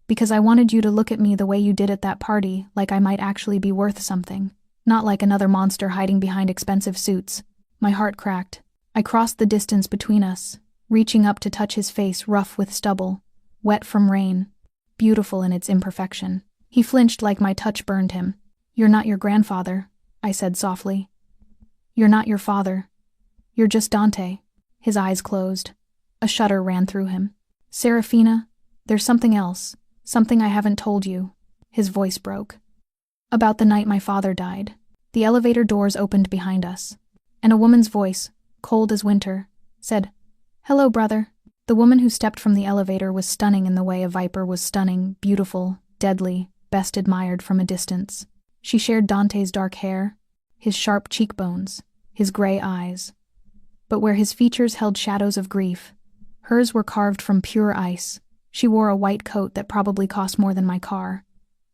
A: "Because I wanted you to look at me the way you did at that party, like I might actually be worth something, not like another monster hiding behind expensive suits." My heart cracked. I crossed the distance between us, reaching up to touch his face rough with stubble, wet from rain, beautiful in its imperfection. He flinched like my touch burned him. "You're not your grandfather," I said softly. "You're not your father. You're just Dante." His eyes closed. A shudder ran through him. "Serafina, there's something else, something I haven't told you." His voice broke. "About the night my father died." The elevator doors opened behind us, and a woman's voice, cold as winter, said, "Hello, brother." The woman who stepped from the elevator was stunning in the way a viper was stunning, beautiful, deadly, best admired from a distance. She shared Dante's dark hair, his sharp cheekbones, his gray eyes. But where his features held shadows of grief, hers were carved from pure ice. She wore a white coat that probably cost more than my car.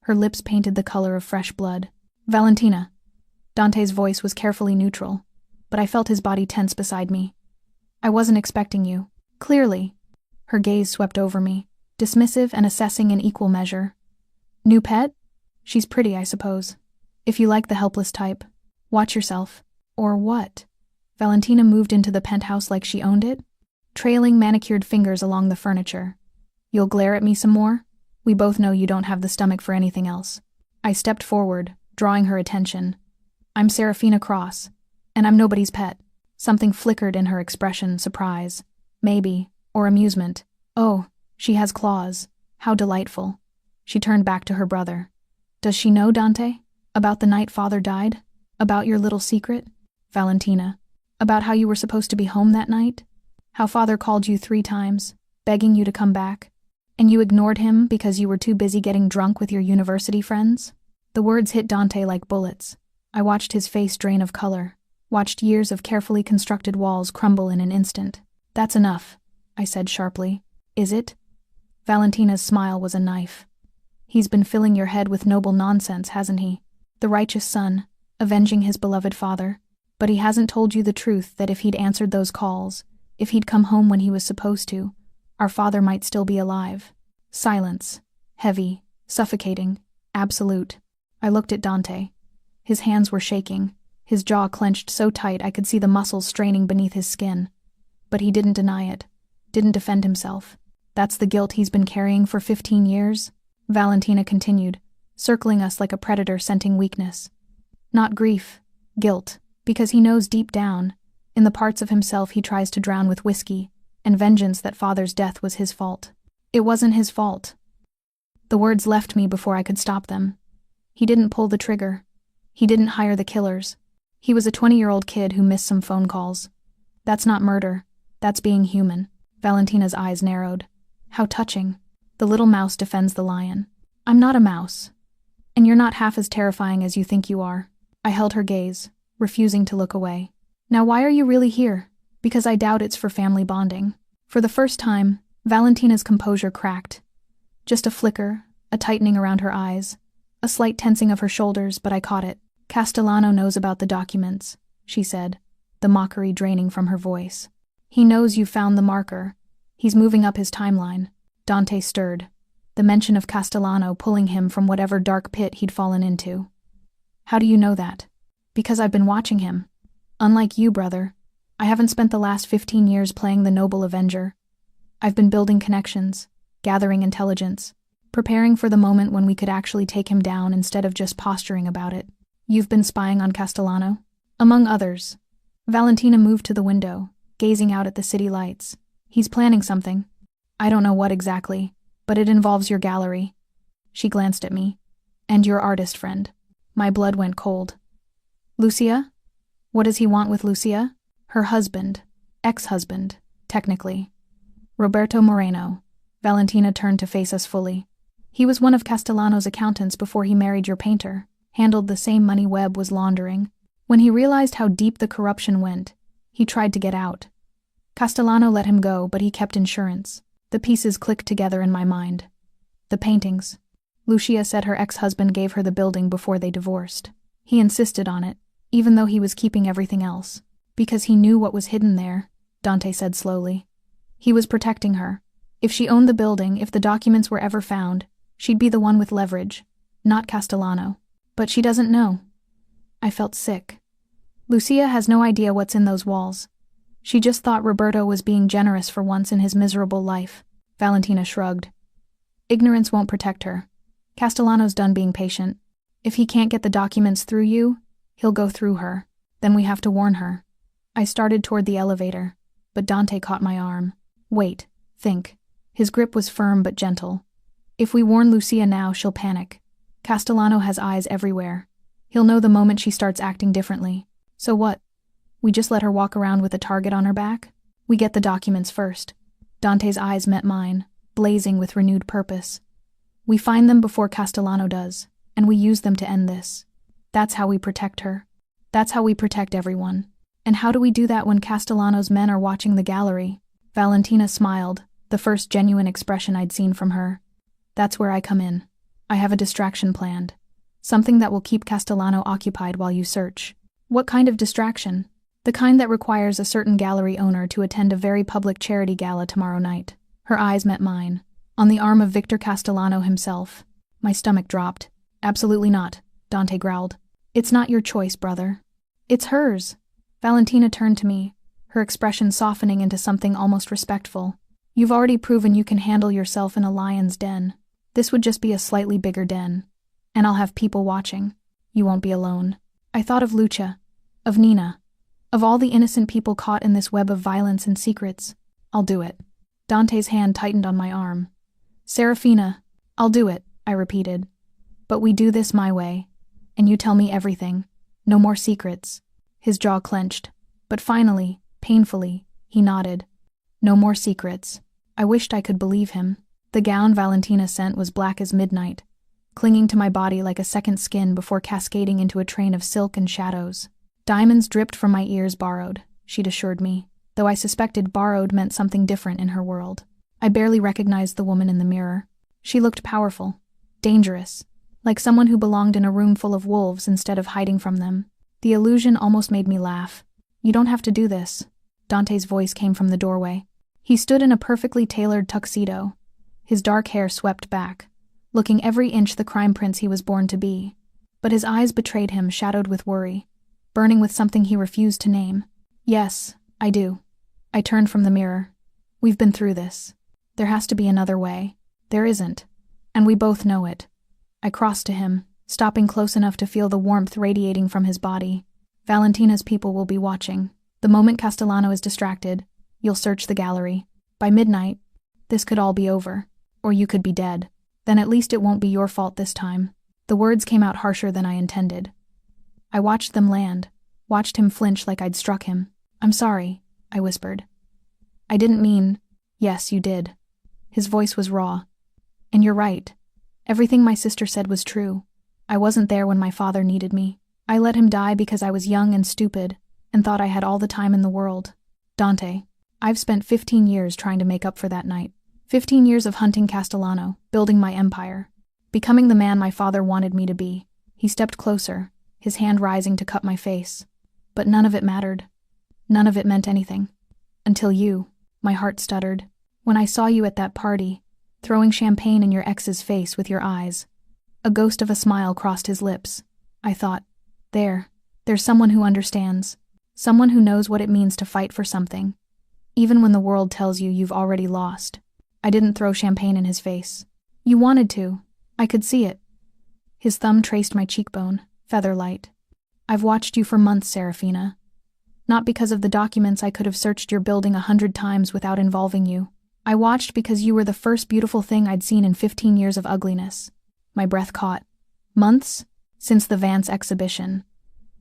A: Her lips painted the color of fresh blood. "Valentina." Dante's voice was carefully neutral, but I felt his body tense beside me. "I wasn't expecting you." "Clearly." Her gaze swept over me, dismissive and assessing in equal measure. "New pet? She's pretty, I suppose. If you like the helpless type. Watch yourself." "Or what?" Valentina moved into the penthouse like she owned it, trailing manicured fingers along the furniture. "You'll glare at me some more? We both know you don't have the stomach for anything else." I stepped forward, drawing her attention. "I'm Serafina Cross, and I'm nobody's pet." Something flickered in her expression, surprise, maybe, or amusement. "Oh, she has claws. How delightful." She turned back to her brother. "Does she know, Dante? About the night father died? About your little secret?" "Valentina. About how you were supposed to be home that night? How father called you 3 times, begging you to come back, and you ignored him because you were too busy getting drunk with your university friends?" The words hit Dante like bullets. I watched his face drain of color, watched years of carefully constructed walls crumble in an instant. "That's enough," I said sharply. "Is it?" Valentina's smile was a knife. "He's been filling your head with noble nonsense, hasn't he? The righteous son, avenging his beloved father. But he hasn't told you the truth that if he'd answered those calls, if he'd come home when he was supposed to, our father might still be alive." Silence. Heavy, suffocating, absolute. I looked at Dante. His hands were shaking, his jaw clenched so tight I could see the muscles straining beneath his skin. But he didn't deny it, didn't defend himself. "That's the guilt he's been carrying for 15 years? Valentina continued, circling us like a predator scenting weakness. "Not grief, guilt, because he knows deep down, in the parts of himself he tries to drown with whiskey, and vengeance that father's death was his fault. It wasn't his fault. The words left me before I could stop them. He didn't pull the trigger. He didn't hire the killers. He was a 20-year-old kid who missed some phone calls. That's not murder. That's being human. Valentina's eyes narrowed. How touching. The little mouse defends the lion. I'm not a mouse. And you're not half as terrifying as you think you are. I held her gaze, refusing to look away. Now why are you really here? Because I doubt it's for family bonding. For the first time, Valentina's composure cracked. Just a flicker, a tightening around her eyes, a slight tensing of her shoulders, but I caught it. Castellano knows about the documents, she said, the mockery draining from her voice. He knows you found the marker. He's moving up his timeline. Dante stirred, the mention of Castellano pulling him from whatever dark pit he'd fallen into. How do you know that? Because I've been watching him. Unlike you, brother, I haven't spent the last 15 years playing the noble avenger. I've been building connections, gathering intelligence, preparing for the moment when we could actually take him down instead of just posturing about it. You've been spying on Castellano? Among others. Valentina moved to the window, gazing out at the city lights. He's planning something. I don't know what exactly, but it involves your gallery. She glanced at me. And your artist friend. My blood went cold. Lucia? What does he want with Lucia? Her husband. Ex-husband, technically. Roberto Moreno. Valentina turned to face us fully. He was one of Castellano's accountants before he married your painter, handled the same money Webb was laundering. When he realized how deep the corruption went, he tried to get out. Castellano let him go, but he kept insurance. The pieces clicked together in my mind. The paintings. Lucia said her ex-husband gave her the building before they divorced. He insisted on it, even though he was keeping everything else. Because he knew what was hidden there, Dante said slowly. He was protecting her. If she owned the building, if the documents were ever found, she'd be the one with leverage, not Castellano. But she doesn't know. I felt sick. Lucia has no idea what's in those walls. She just thought Roberto was being generous for once in his miserable life. Valentina shrugged. Ignorance won't protect her. Castellano's done being patient. If he can't get the documents through you, he'll go through her. Then we have to warn her. I started toward the elevator, but Dante caught my arm. Wait, think. His grip was firm but gentle. If we warn Lucia now, she'll panic. Castellano has eyes everywhere. He'll know the moment she starts acting differently. So what? We just let her walk around with a target on her back? We get the documents first. Dante's eyes met mine, blazing with renewed purpose. We find them before Castellano does, and we use them to end this. That's how we protect her. That's how we protect everyone. And how do we do that when Castellano's men are watching the gallery? Valentina smiled, the first genuine expression I'd seen from her. That's where I come in. I have a distraction planned. Something that will keep Castellano occupied while you search. What kind of distraction? The kind that requires a certain gallery owner to attend a very public charity gala tomorrow night. Her eyes met mine. On the arm of Victor Castellano himself. My stomach dropped. Absolutely not, Dante growled. It's not your choice, brother. It's hers. Valentina turned to me, her expression softening into something almost respectful. You've already proven you can handle yourself in a lion's den. This would just be a slightly bigger den. And I'll have people watching. You won't be alone. I thought of Lucia, of Nina, of all the innocent people caught in this web of violence and secrets. I'll do it. Dante's hand tightened on my arm. Serafina, I'll do it, I repeated. But we do this my way. And you tell me everything. No more secrets. His jaw clenched. But finally, painfully, he nodded. No more secrets. I wished I could believe him. The gown Valentina sent was black as midnight, clinging to my body like a second skin before cascading into a train of silk and shadows. Diamonds dripped from my ears borrowed, she'd assured me, though I suspected borrowed meant something different in her world. I barely recognized the woman in the mirror. She looked powerful, dangerous, like someone who belonged in a room full of wolves instead of hiding from them. The illusion almost made me laugh. You don't have to do this. Dante's voice came from the doorway. He stood in a perfectly tailored tuxedo, his dark hair swept back, looking every inch the crime prince he was born to be. But his eyes betrayed him, shadowed with worry, burning with something he refused to name. Yes, I do. I turned from the mirror. We've been through this. There has to be another way. There isn't. And we both know it. I crossed to him, stopping close enough to feel the warmth radiating from his body. Valentina's people will be watching. The moment Castellano is distracted, you'll search the gallery. By midnight, this could all be over. Or you could be dead. Then at least it won't be your fault this time. The words came out harsher than I intended. I watched them land, watched him flinch like I'd struck him. I'm sorry, I whispered. I didn't mean— Yes, you did. His voice was raw. And you're right. Everything my sister said was true. I wasn't there when my father needed me. I let him die because I was young and stupid, and thought I had all the time in the world. Dante, I've spent 15 years trying to make up for that night. 15 years of hunting Castellano, building my empire, becoming the man my father wanted me to be. He stepped closer, his hand rising to cut my face. But none of it mattered. None of it meant anything. Until you, my heart stuttered. When I saw you at that party, throwing champagne in your ex's face with your eyes. A ghost of a smile crossed his lips. I thought, there's someone who understands. Someone who knows what it means to fight for something. Even when the world tells you you've already lost. I didn't throw champagne in his face. You wanted to. I could see it. His thumb traced my cheekbone, feather-light. I've watched you for months, Serafina. Not because of the documents I could have searched your building 100 times without involving you. I watched because you were the first beautiful thing I'd seen in 15 years of ugliness. My breath caught. Months? Since the Vance exhibition.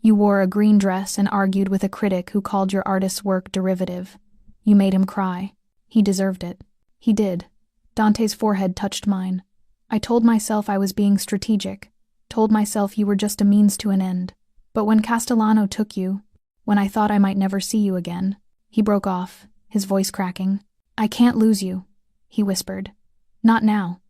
A: You wore a green dress and argued with a critic who called your artist's work derivative. You made him cry. He deserved it. He did. Dante's forehead touched mine. I told myself I was being strategic, told myself you were just a means to an end. But when Castellano took you, when I thought I might never see you again, he broke off, his voice cracking. I can't lose you, he whispered. Not now.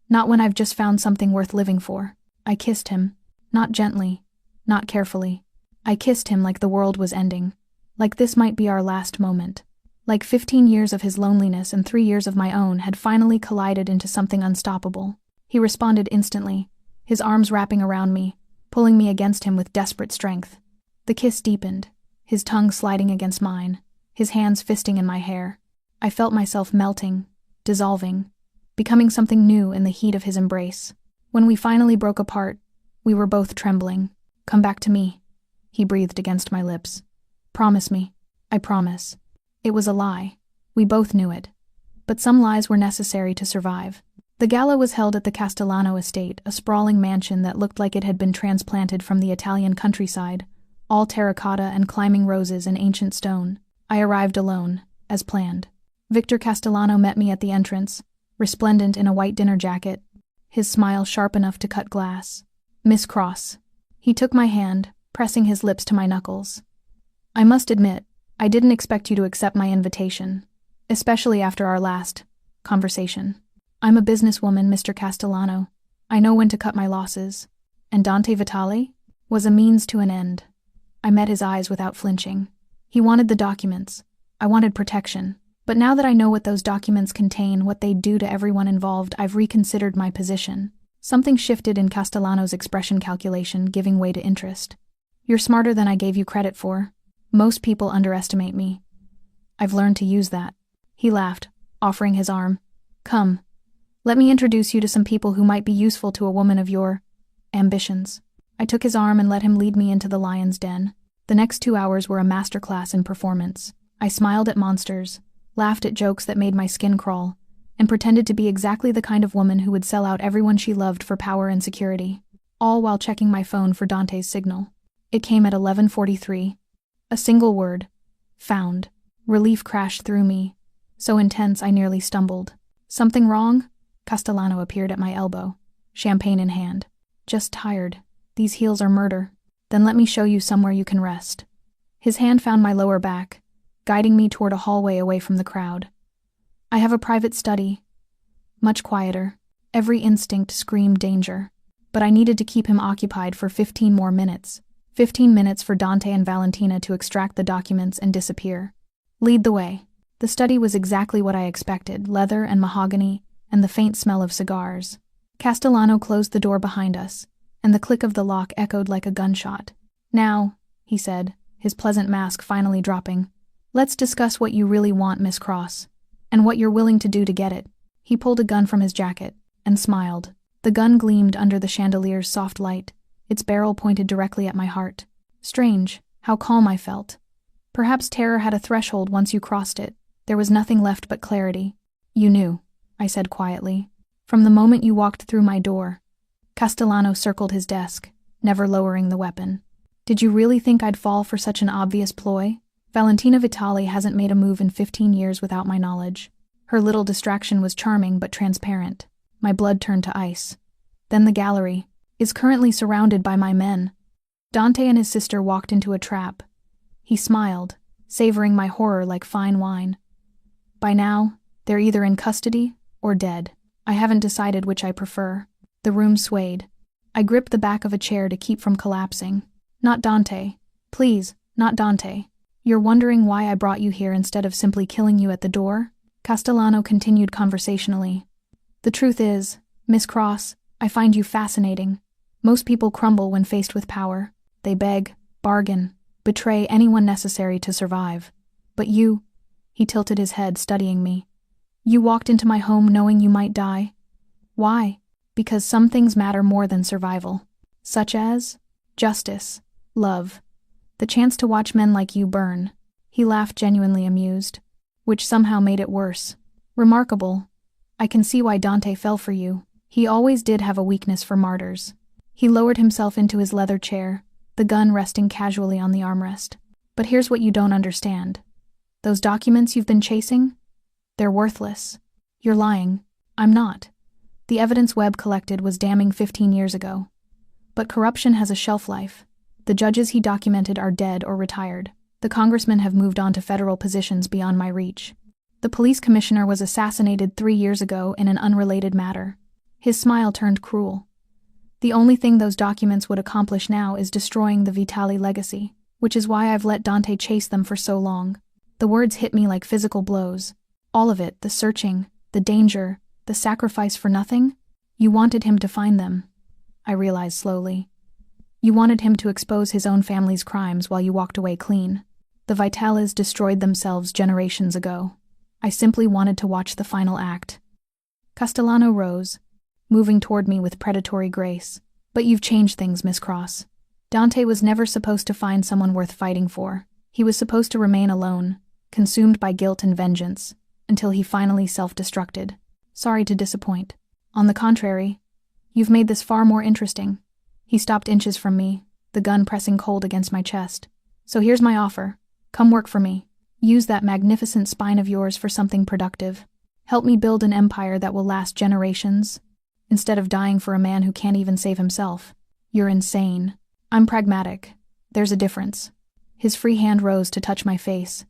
A: Not when I've just found something worth living for. I kissed him. Not gently, not carefully. I kissed him like the world was ending. Like this might be our last moment. Like 15 years of his loneliness and 3 years of my own had finally collided into something unstoppable. He responded instantly, his arms wrapping around me, pulling me against him with desperate strength. The kiss deepened, his tongue sliding against mine, his hands fisting in my hair. I felt myself melting, dissolving, becoming something new in the heat of his embrace. When we finally broke apart, we were both trembling. Come back to me, he breathed against my lips. Promise me. I promise. It was a lie. We both knew it. But some lies were necessary to survive. The gala was held at the Castellano estate, a sprawling mansion that looked like it had been transplanted from the Italian countryside, all terracotta and climbing roses and ancient stone. I arrived alone, as planned. Victor Castellano met me at the entrance, resplendent in a white dinner jacket, his smile sharp enough to cut glass. Miss Cross. He took my hand, pressing his lips to my knuckles. I must admit, I didn't expect you to accept my invitation, especially after our last conversation. I'm a businesswoman, Mr. Castellano. I know when to cut my losses. And Dante Vitale was a means to an end. I met his eyes without flinching. He wanted the documents. I wanted protection. But now that I know what those documents contain, what they do to everyone involved, I've reconsidered my position. Something shifted in Castellano's expression calculation, giving way to interest. You're smarter than I gave you credit for. Most people underestimate me. I've learned to use that. He laughed, offering his arm. Come. Let me introduce you to some people who might be useful to a woman of your ambitions. I took his arm and let him lead me into the lion's den. The next 2 hours were a masterclass in performance. I smiled at monsters, laughed at jokes that made my skin crawl, and pretended to be exactly the kind of woman who would sell out everyone she loved for power and security, all while checking my phone for Dante's signal. It came at 11:43. A single word. Found. Relief crashed through me, so intense I nearly stumbled. Something wrong? Castellano appeared at my elbow, champagne in hand. Just tired. These heels are murder. Then let me show you somewhere you can rest. His hand found my lower back, guiding me toward a hallway away from the crowd. I have a private study. Much quieter. Every instinct screamed danger. But I needed to keep him occupied for 15 more minutes. 15 minutes for Dante and Valentina to extract the documents and disappear. Lead the way. The study was exactly what I expected, leather and mahogany, and the faint smell of cigars. Castellano closed the door behind us, and the click of the lock echoed like a gunshot. Now, he said, his pleasant mask finally dropping, let's discuss what you really want, Miss Cross, and what you're willing to do to get it. He pulled a gun from his jacket, and smiled. The gun gleamed under the chandelier's soft light, its barrel pointed directly at my heart. Strange, how calm I felt. Perhaps terror had a threshold once you crossed it. There was nothing left but clarity. You knew, I said quietly. From the moment you walked through my door. Castellano circled his desk, never lowering the weapon. Did you really think I'd fall for such an obvious ploy? Valentina Vitali hasn't made a move in 15 years without my knowledge. Her little distraction was charming but transparent. My blood turned to ice. Then the gallery is currently surrounded by my men. Dante and his sister walked into a trap. He smiled, savoring my horror like fine wine. By now, they're either in custody or dead. I haven't decided which I prefer. The room swayed. I gripped the back of a chair to keep from collapsing. Not Dante. Please, not Dante. You're wondering why I brought you here instead of simply killing you at the door? Castellano continued conversationally. The truth is, Miss Cross, I find you fascinating. Most people crumble when faced with power. They beg, bargain, betray anyone necessary to survive. But you, he tilted his head, studying me. You walked into my home knowing you might die. Why? Because some things matter more than survival. Such as justice, love, the chance to watch men like you burn. He laughed, genuinely amused, which somehow made it worse. Remarkable. I can see why Dante fell for you. He always did have a weakness for martyrs. He lowered himself into his leather chair, the gun resting casually on the armrest. But here's what you don't understand. Those documents you've been chasing? They're worthless. You're lying. I'm not. The evidence Webb collected was damning 15 years ago. But corruption has a shelf life. The judges he documented are dead or retired. The congressmen have moved on to federal positions beyond my reach. The police commissioner was assassinated 3 years ago in an unrelated matter. His smile turned cruel. The only thing those documents would accomplish now is destroying the Vitali legacy, which is why I've let Dante chase them for so long. The words hit me like physical blows. All of it, the searching, the danger, the sacrifice for nothing. You wanted him to find them, I realized slowly. You wanted him to expose his own family's crimes while you walked away clean. The Vitalis destroyed themselves generations ago. I simply wanted to watch the final act. Castellano rose, moving toward me with predatory grace. But you've changed things, Miss Cross. Dante was never supposed to find someone worth fighting for. He was supposed to remain alone, consumed by guilt and vengeance, until he finally self-destructed. Sorry to disappoint. On the contrary, you've made this far more interesting. He stopped inches from me, the gun pressing cold against my chest. So here's my offer. Come work for me. Use that magnificent spine of yours for something productive. Help me build an empire that will last generations, instead of dying for a man who can't even save himself. You're insane. I'm pragmatic. There's a difference. His free hand rose to touch my face,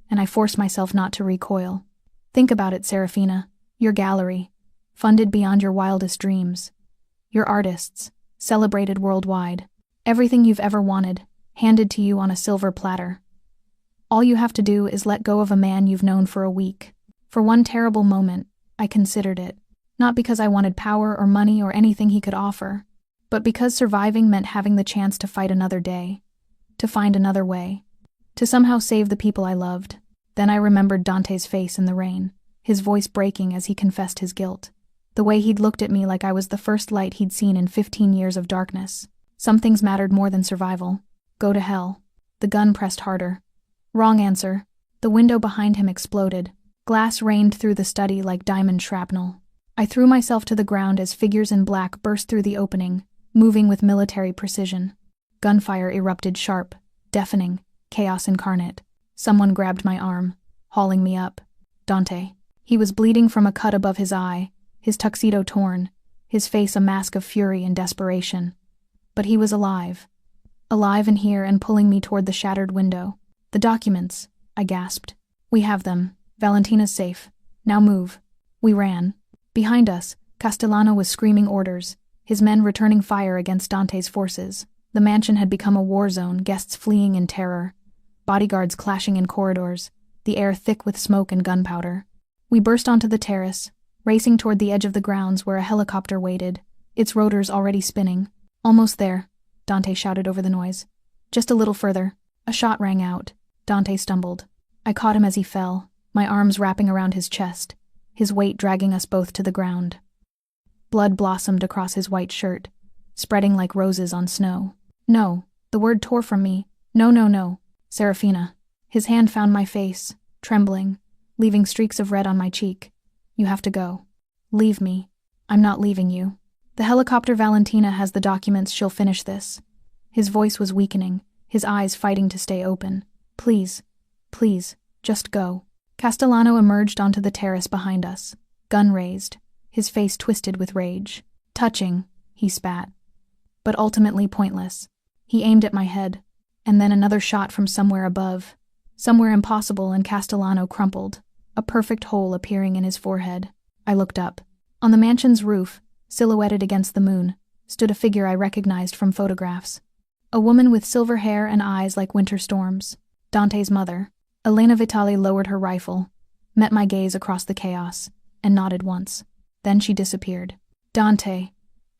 A: and I forced myself not to recoil. Think about it, Serafina. Your gallery, funded beyond your wildest dreams. Your artists, celebrated worldwide. Everything you've ever wanted, handed to you on a silver platter. All you have to do is let go of a man you've known for a week. For one terrible moment, I considered it. Not because I wanted power or money or anything he could offer, but because surviving meant having the chance to fight another day, to find another way, to somehow save the people I loved. Then I remembered Dante's face in the rain, his voice breaking as he confessed his guilt. The way he'd looked at me like I was the first light he'd seen in 15 years of darkness. Some things mattered more than survival. Go to hell. The gun pressed harder. Wrong answer. The window behind him exploded. Glass rained through the study like diamond shrapnel. I threw myself to the ground as figures in black burst through the opening, moving with military precision. Gunfire erupted sharp, deafening, chaos incarnate. Someone grabbed my arm, hauling me up. Dante. He was bleeding from a cut above his eye, his tuxedo torn, his face a mask of fury and desperation. But he was alive. Alive in here and pulling me toward the shattered window. The documents, I gasped. We have them. Valentina's safe. Now move. We ran. Behind us, Castellano was screaming orders, his men returning fire against Dante's forces. The mansion had become a war zone, guests fleeing in terror, bodyguards clashing in corridors, the air thick with smoke and gunpowder. We burst onto the terrace, racing toward the edge of the grounds where a helicopter waited, its rotors already spinning. Almost there, Dante shouted over the noise. Just a little further. A shot rang out. Dante stumbled. I caught him as he fell, my arms wrapping around his chest, his weight dragging us both to the ground. Blood blossomed across his white shirt, spreading like roses on snow. No, the word tore from me. No, no, no. Serafina. His hand found my face, trembling, leaving streaks of red on my cheek. You have to go. Leave me. I'm not leaving you. The helicopter Valentina has the documents, she'll finish this. His voice was weakening, his eyes fighting to stay open. Please, just go. Castellano emerged onto the terrace behind us, gun raised, his face twisted with rage. Touching, he spat. But ultimately pointless. He aimed at my head, and then another shot from somewhere above. Somewhere impossible, and Castellano crumpled, a perfect hole appearing in his forehead. I looked up. On the mansion's roof, silhouetted against the moon, stood a figure I recognized from photographs. A woman with silver hair and eyes like winter storms. Dante's mother. Elena Vitali lowered her rifle, met my gaze across the chaos, and nodded once. Then she disappeared. Dante.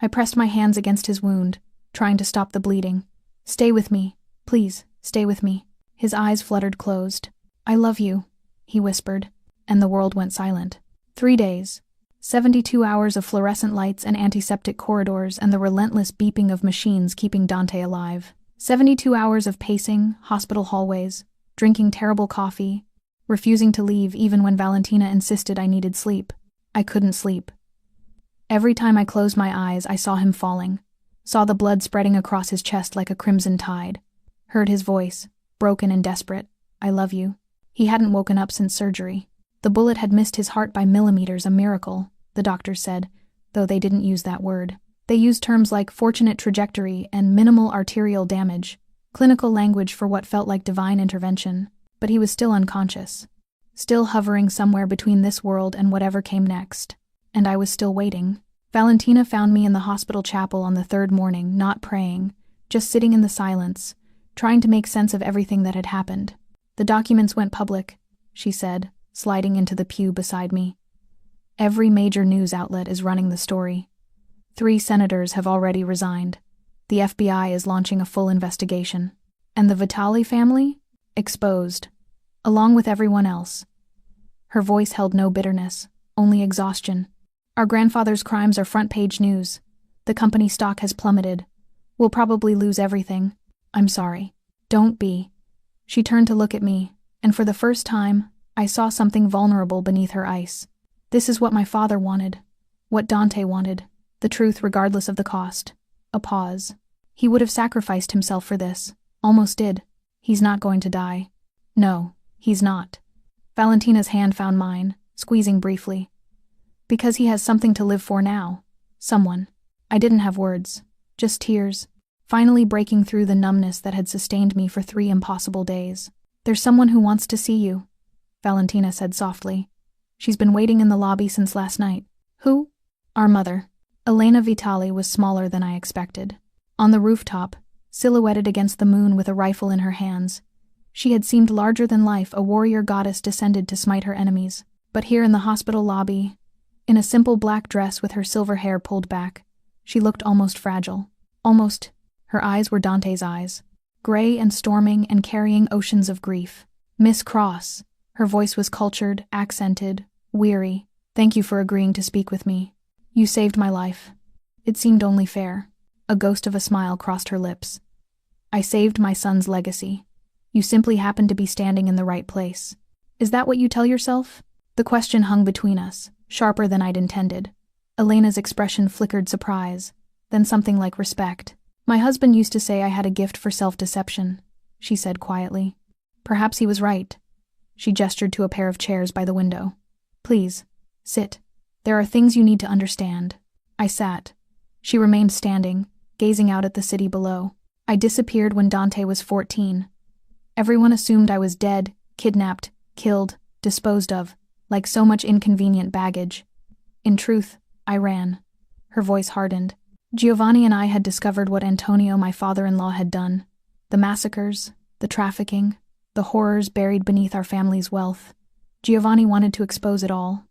A: I pressed my hands against his wound, trying to stop the bleeding. Stay with me. Please, stay with me. His eyes fluttered closed. I love you, he whispered, and the world went silent. 3 days. 72 hours of fluorescent lights and antiseptic corridors and the relentless beeping of machines keeping Dante alive. 72 hours of pacing, hospital hallways, drinking terrible coffee, refusing to leave even when Valentina insisted I needed sleep. I couldn't sleep. Every time I closed my eyes, I saw him falling, saw the blood spreading across his chest like a crimson tide, heard his voice, broken and desperate, I love you. He hadn't woken up since surgery. The bullet had missed his heart by millimeters, a miracle, the doctors said, though they didn't use that word. They used terms like fortunate trajectory and minimal arterial damage, clinical language for what felt like divine intervention, but he was still unconscious, still hovering somewhere between this world and whatever came next. And I was still waiting. Valentina found me in the hospital chapel on the 3rd morning, not praying, just sitting in the silence, trying to make sense of everything that had happened. The documents went public, she said, sliding into the pew beside me. Every major news outlet is running the story. 3 senators have already resigned. The FBI is launching a full investigation. And the Vitali family? Exposed. Along with everyone else. Her voice held no bitterness, only exhaustion. Our grandfather's crimes are front-page news. The company stock has plummeted. We'll probably lose everything. I'm sorry. Don't be. She turned to look at me, and for the first time, I saw something vulnerable beneath her ice. This is what my father wanted. What Dante wanted. The truth regardless of the cost. A pause. He would have sacrificed himself for this. Almost did. He's not going to die. No, he's not. Valentina's hand found mine, squeezing briefly. Because he has something to live for now. Someone. I didn't have words. Just tears. Finally breaking through the numbness that had sustained me for 3 impossible days. There's someone who wants to see you, Valentina said softly. She's been waiting in the lobby since last night. Who? Our mother. Elena Vitali was smaller than I expected. On the rooftop, silhouetted against the moon with a rifle in her hands, she had seemed larger than life, a warrior goddess descended to smite her enemies. But here in the hospital lobby, in a simple black dress with her silver hair pulled back, she looked almost fragile. Almost. Her eyes were Dante's eyes, gray and storming and carrying oceans of grief. Miss Cross. Her voice was cultured, accented, weary. Thank you for agreeing to speak with me. You saved my life. It seemed only fair. A ghost of a smile crossed her lips. I saved my son's legacy. You simply happened to be standing in the right place. Is that what you tell yourself? The question hung between us, sharper than I'd intended. Elena's expression flickered surprise, then something like respect. My husband used to say I had a gift for self-deception, she said quietly. Perhaps he was right. She gestured to a pair of chairs by the window. Please, sit. There are things you need to understand. I sat. She remained standing, gazing out at the city below. I disappeared when Dante was 14. Everyone assumed I was dead, kidnapped, killed, disposed of, like so much inconvenient baggage. In truth, I ran. Her voice hardened. Giovanni and I had discovered what Antonio, my father-in-law, had done. The massacres, the trafficking, the horrors buried beneath our family's wealth. Giovanni wanted to expose it all.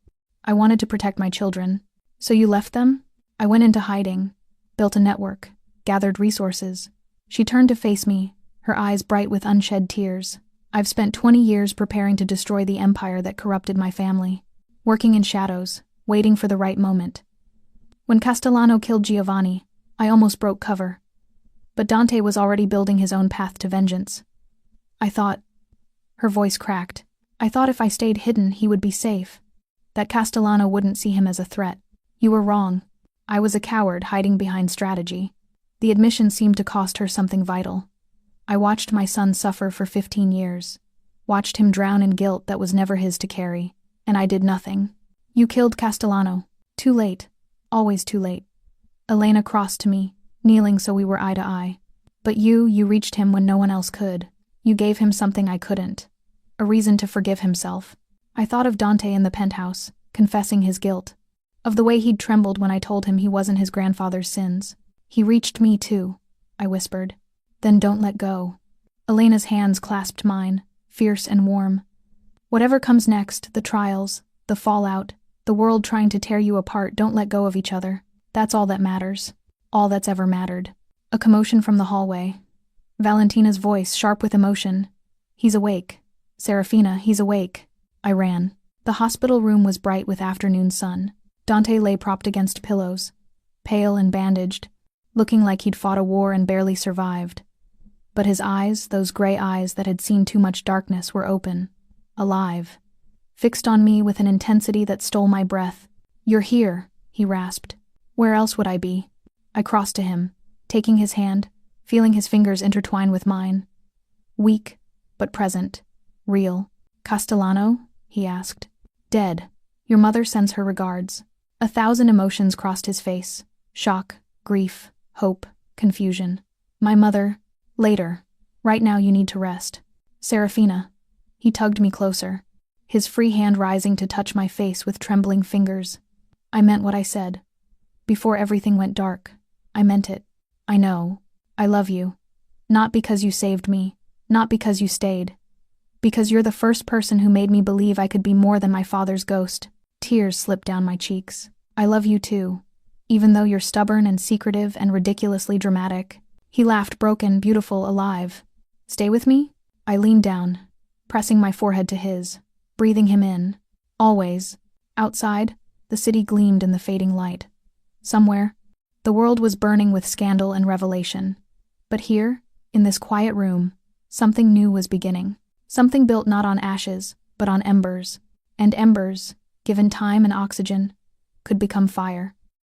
A: I wanted to protect my children. So you left them? I went into hiding, built a network, gathered resources. She turned to face me, her eyes bright with unshed tears. I've spent 20 years preparing to destroy the empire that corrupted my family, working in shadows, waiting for the right moment. When Castellano killed Giovanni, I almost broke cover. But Dante was already building his own path to vengeance. I thought, Her voice cracked. I thought if I stayed hidden, he would be safe. That Castellano wouldn't see him as a threat. You were wrong. I was a coward hiding behind strategy. The admission seemed to cost her something vital. I watched my son suffer for 15 years. Watched him drown in guilt that was never his to carry. And I did nothing. You killed Castellano. Too late. Always too late. Elena crossed to me, kneeling so we were eye to eye. But you reached him when no one else could. You gave him something I couldn't. A reason to forgive himself. I thought of Dante in the penthouse, confessing his guilt. Of the way he'd trembled when I told him he wasn't his grandfather's sins. He reached me too, I whispered. Then don't let go. Elena's hands clasped mine, fierce and warm. Whatever comes next, the trials, the fallout, the world trying to tear you apart, don't let go of each other. That's all that matters. All that's ever mattered. A commotion from the hallway. Valentina's voice, sharp with emotion. He's awake. Serafina, he's awake. I ran. The hospital room was bright with afternoon sun. Dante lay propped against pillows, pale and bandaged, looking like he'd fought a war and barely survived. But his eyes, those gray eyes that had seen too much darkness, were open, alive, fixed on me with an intensity that stole my breath. You're here, he rasped. Where else would I be? I crossed to him, taking his hand, feeling his fingers intertwine with mine. Weak, but present. Real. Castellano? He asked. Dead. Your mother sends her regards. 1,000 emotions crossed his face. Shock, grief, hope, confusion. My mother. Later. Right now you need to rest. Serafina. He tugged me closer, his free hand rising to touch my face with trembling fingers. I meant what I said. Before everything went dark, I meant it. I know. I love you. Not because you saved me, not because you stayed. Because you're the first person who made me believe I could be more than my father's ghost. Tears slipped down my cheeks. I love you too. Even though you're stubborn and secretive and ridiculously dramatic. He laughed, broken, beautiful, alive. Stay with me? I leaned down, pressing my forehead to his, breathing him in. Always. Outside, the city gleamed in the fading light. Somewhere, the world was burning with scandal and revelation. But here, in this quiet room, something new was beginning. Something built not on ashes, but on embers. And embers, given time and oxygen, could become fire.